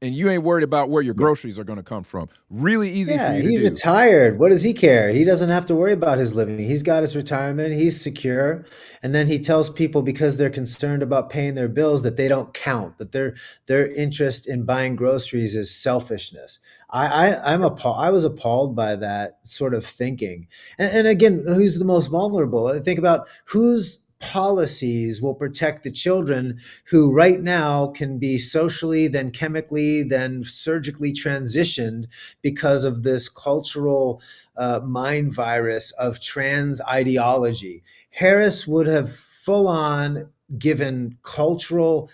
and you ain't worried about where your groceries are going to come from. Really easy for you to do. He's retired. What does he care? He doesn't have to worry about his living. He's got his retirement. He's secure. And then he tells people because they're concerned about paying their bills that they don't count, that their interest in buying groceries is selfishness. I was appalled by that sort of thinking. And again, who's the most vulnerable? Think about whose policies will protect the children who right now can be socially, then chemically, then surgically transitioned because of this cultural mind virus of trans ideology. Harris would have full on given cultural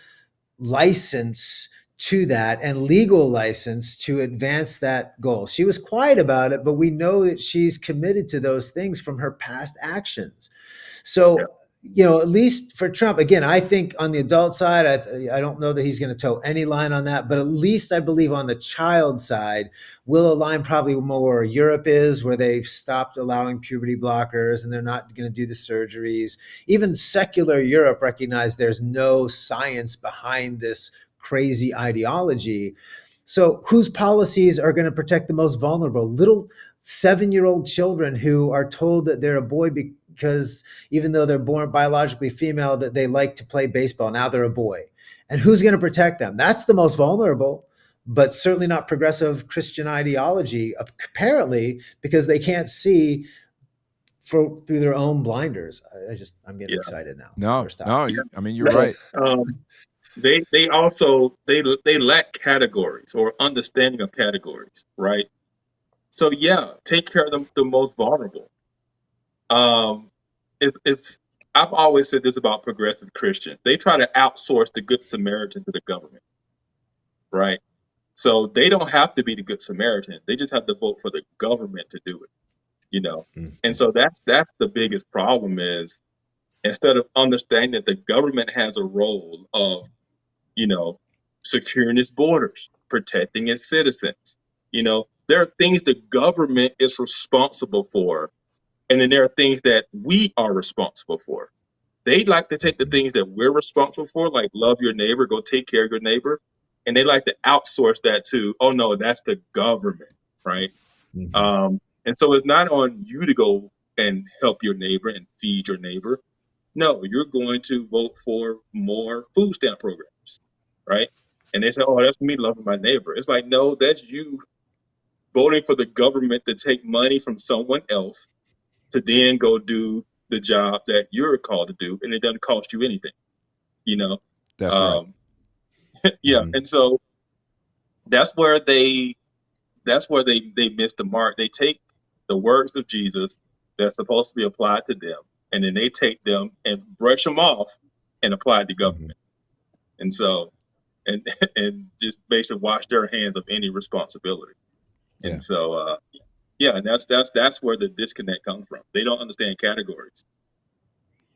license to that and legal license to advance that goal. She was quiet about it, but we know that she's committed to those things from her past actions. So, at least for Trump, again, I think on the adult side, I don't know that he's going to toe any line on that, but at least I believe on the child side, will align probably more where Europe is, where they've stopped allowing puberty blockers and they're not going to do the surgeries. Even secular Europe recognized there's no science behind this crazy ideology. So whose policies are going to protect the most vulnerable? Little 7-year-old children who are told that they're a boy because even though they're born biologically female, that they like to play baseball. Now they're a boy. And who's going to protect them? That's the most vulnerable, but certainly not progressive Christian ideology, apparently, because they can't see through their own blinders. I'm getting excited now. No, you're right. They also lack categories or understanding of categories, right? So take care of the most vulnerable. I I've always said this about progressive Christians. They try to outsource the Good Samaritan to the government, right? So they don't have to be the Good Samaritan. They just have to vote for the government to do it, you know? And so that's the biggest problem is instead of understanding that the government has a role of, you know, securing its borders, protecting its citizens. You know, there are things the government is responsible for, and then there are things that we are responsible for. They like to take the things that we're responsible for, like love your neighbor, go take care of your neighbor, and they like to outsource that to, oh no, that's the government, right? And so it's not on you to go and help your neighbor and feed your neighbor. No, you're going to vote for more food stamp programs, right? And they say, oh, that's me loving my neighbor. It's like, no, that's you voting for the government to take money from someone else to then go do the job that you're called to do, and it doesn't cost you anything, you know? That's right. Yeah. And so that's where they miss the mark. They take the words of Jesus that's supposed to be applied to them, and then they take them and brush them off and apply it to government. And so, and just basically wash their hands of any responsibility. And so, yeah, and that's where the disconnect comes from. They don't understand categories.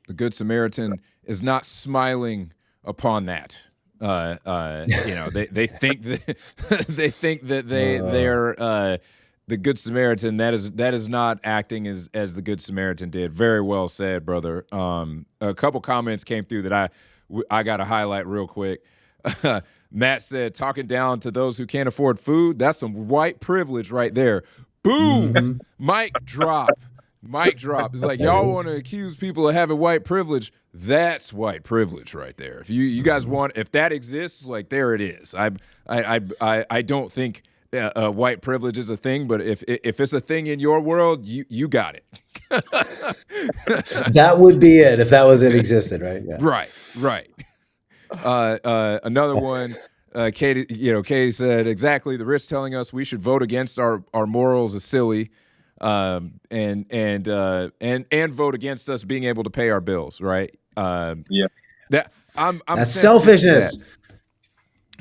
The Good Samaritan is not smiling upon that. You know, they think that they're the Good Samaritan. That is not acting as the Good Samaritan did. Very well said, brother. A couple comments came through that I got to highlight real quick. Matt said, talking down to those who can't afford food, that's some white privilege right there. Boom! Mic drop. Mic drop. It's like, y'all want to accuse people of having white privilege. That's white privilege right there. If you guys want, if that exists, like, there it is. I don't think white privilege is a thing, but if it's a thing in your world, you got it. That would be it if that was it existed, right? Yeah. Right. Another one. Katie said exactly. The rich telling us we should vote against our morals is silly. And vote against us being able to pay our bills, right? Yeah. That's selfishness.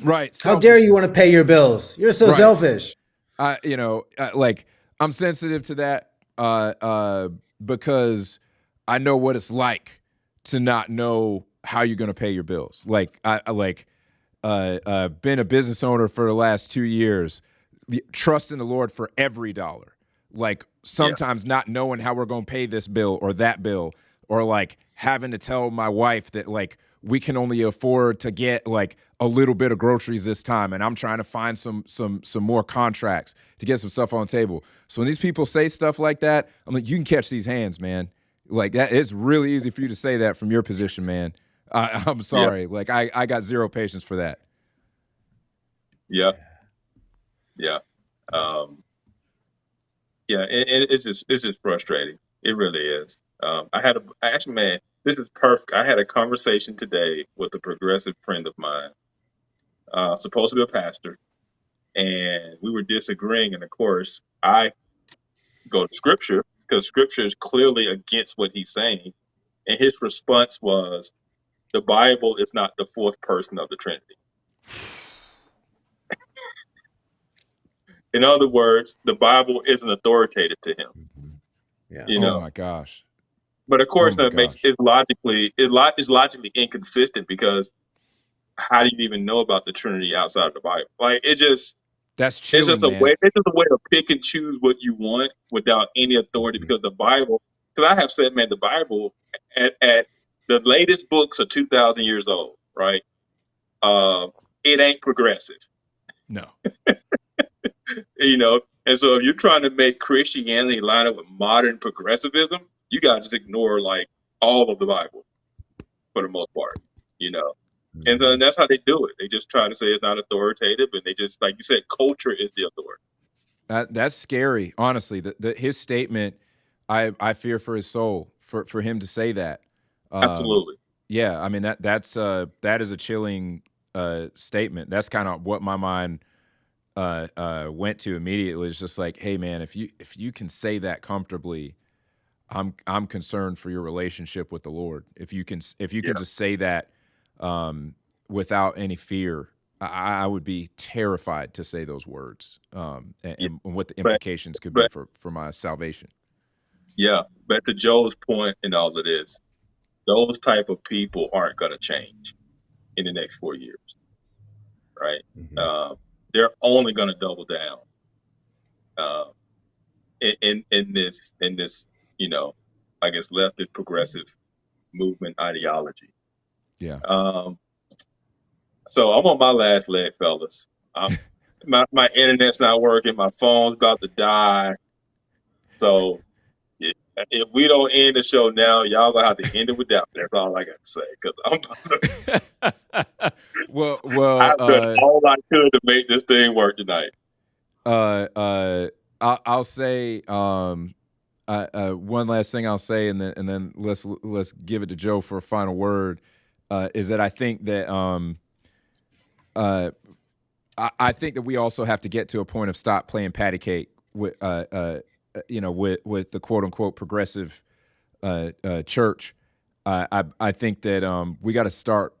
Right. How dare you want to pay your bills? You're so selfish. Like, I'm sensitive to that because I know what it's like to not know how you're going to pay your bills. Like, been a business owner for the last 2 years, trusting the Lord for every dollar. Like, sometimes not knowing how we're going to pay this bill or that bill, or like having to tell my wife that like we can only afford to get like a little bit of groceries this time, and I'm trying to find some more contracts to get some stuff on the table. So when these people say stuff like that, I'm like, you can catch these hands, man. Like, that, it's really easy for you to say that from your position, man. I'm sorry. Like, I got zero patience for that. Yeah. It's just frustrating. It really is. This is perfect. I had a conversation today with a progressive friend of mine, supposed to be a pastor, and we were disagreeing. And of course, I go to Scripture because Scripture is clearly against what he's saying. And his response was, "The Bible is not the fourth person of the Trinity." In other words, the Bible isn't authoritative to him. Yeah. Oh my gosh. But of course, it's logically inconsistent, because how do you even know about the Trinity outside of the Bible? Like, that's chilling, it's just a way to pick and choose what you want without any authority. Because the Bible, because I have said, man, the Bible at the latest books are 2,000 years old, right? It ain't progressive. No. And so if you're trying to make Christianity line up with modern progressivism, you gotta just ignore like all of the Bible for the most part, And then that's how they do it. They just try to say it's not authoritative, and they just, like you said, culture is the authority. That's scary, honestly. His statement, I fear for his soul for him to say that. Absolutely. Yeah, I mean that is a chilling statement. That's kind of what my mind went to immediately. It's just like, hey man, if you can say that comfortably, I'm concerned for your relationship with the Lord. If you can Yeah. just say that without any fear, I would be terrified to say those words, Yeah. and what the But implications could be but for my salvation. yeah, but to Joe's point in all of this, those type of people aren't going to change in the next 4 years, right? Mhm. They're only going to double down uh, in this I guess leftist progressive movement ideology. Yeah. So I'm on my last leg, fellas. My internet's not working. My phone's about to die. So if we don't end the show now, y'all gonna have to end it with that. That's all I got to say. Because well, I've done all I could to make this thing work tonight. I'll say one last thing I'll say, and then let's give it to Joe for a final word. Is that I think that I think that we also have to get to a point of stop playing patty cake with with the quote unquote progressive church. I think that we got to start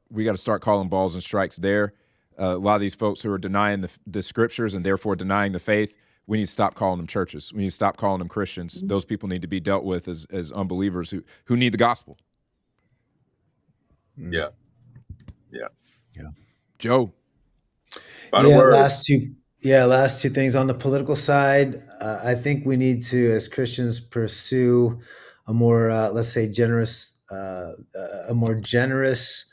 calling balls and strikes there. A lot of these folks who are denying the scriptures and therefore denying the faith, we need to stop calling them churches. We need to stop calling them Christians. Mm-hmm. Those people need to be dealt with as unbelievers who need the gospel. Yeah. Joe. Last two things on the political side. I think we need to, as Christians, pursue a more, let's say, a more generous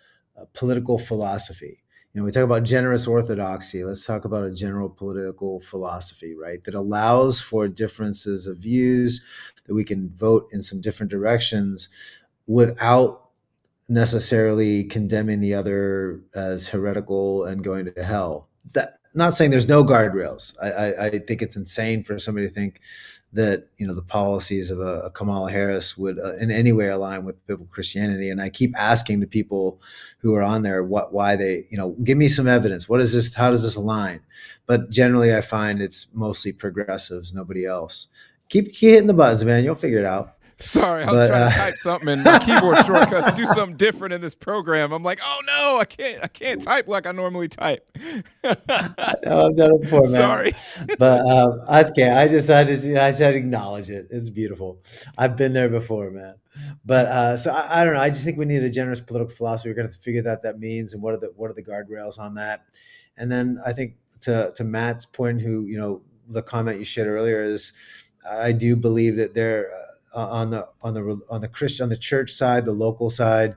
political philosophy. We talk about generous orthodoxy. Let's talk about a general political philosophy, right? That allows for differences of views, that we can vote in some different directions without necessarily condemning the other as heretical and going to hell. Not saying there's no guardrails. I think it's insane for somebody to think that the policies of a Kamala Harris would in any way align with biblical Christianity. And I keep asking the people who are on there why they give me some evidence. What is this? How does this align? But generally, I find it's mostly progressives, nobody else. Keep hitting the buttons, man. You'll figure it out. Sorry, I was trying to type something and my keyboard shortcuts do something different in this program. I'm like, oh no, I can't type like I normally type. No, I've done it before, man. Sorry. But I can't. I just had to acknowledge it. It's beautiful. I've been there before, man. But so I don't know. I just think we need a generous political philosophy. We're going to have to figure that means and what are the guardrails on that. And then I think to Matt's point, the comment you shared earlier is, I do believe that there. On the church side, the local side,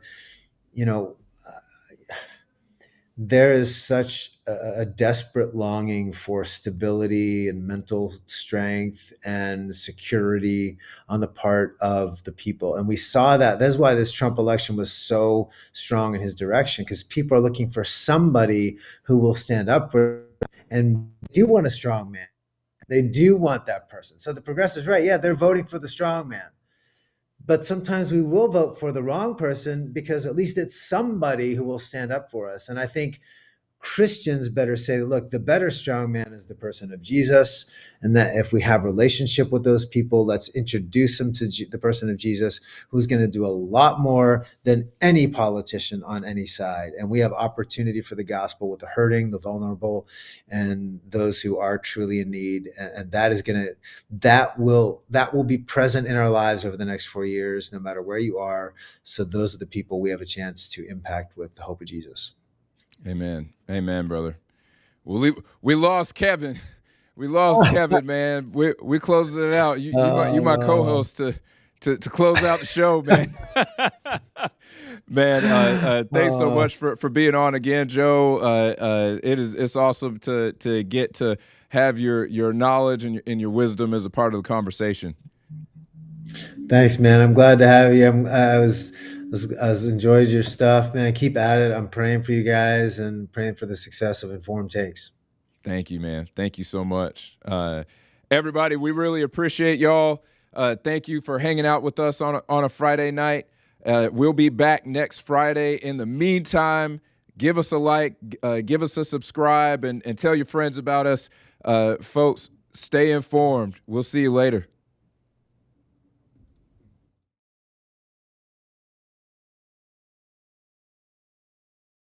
there is such a desperate longing for stability and mental strength and security on the part of the people. And we saw that. That's why this Trump election was so strong in his direction, because people are looking for somebody who will stand up for them and do want a strong man. They do want that person. So the progressives, right? Yeah, they're voting for the strong man. But sometimes we will vote for the wrong person because at least it's somebody who will stand up for us. And I think Christians better say, look, the better strong man is the person of Jesus. And that if we have a relationship with those people, let's introduce them to the person of Jesus, who's going to do a lot more than any politician on any side. And we have opportunity for the gospel with the hurting, the vulnerable, and those who are truly in need. And that will be present in our lives over the next 4 years, no matter where you are. So those are the people we have a chance to impact with the hope of Jesus. Amen, brother. Well, we lost Kevin. We lost Kevin, man. We closing it out. You my co-host to close out the show, man. Man, thanks so much for being on again, Joe. It's awesome to get to have your knowledge and your wisdom as a part of the conversation. Thanks, man. I'm glad to have you. I was enjoyed your stuff, man. Keep at it. I'm praying for you guys and praying for the success of Informed Takes. Thank you, man. Thank you so much. Everybody, we really appreciate y'all. Thank you for hanging out with us on a Friday night. We'll be back next Friday. In the meantime, give us a like, give us a subscribe, and tell your friends about us. Folks, stay informed. We'll see you later.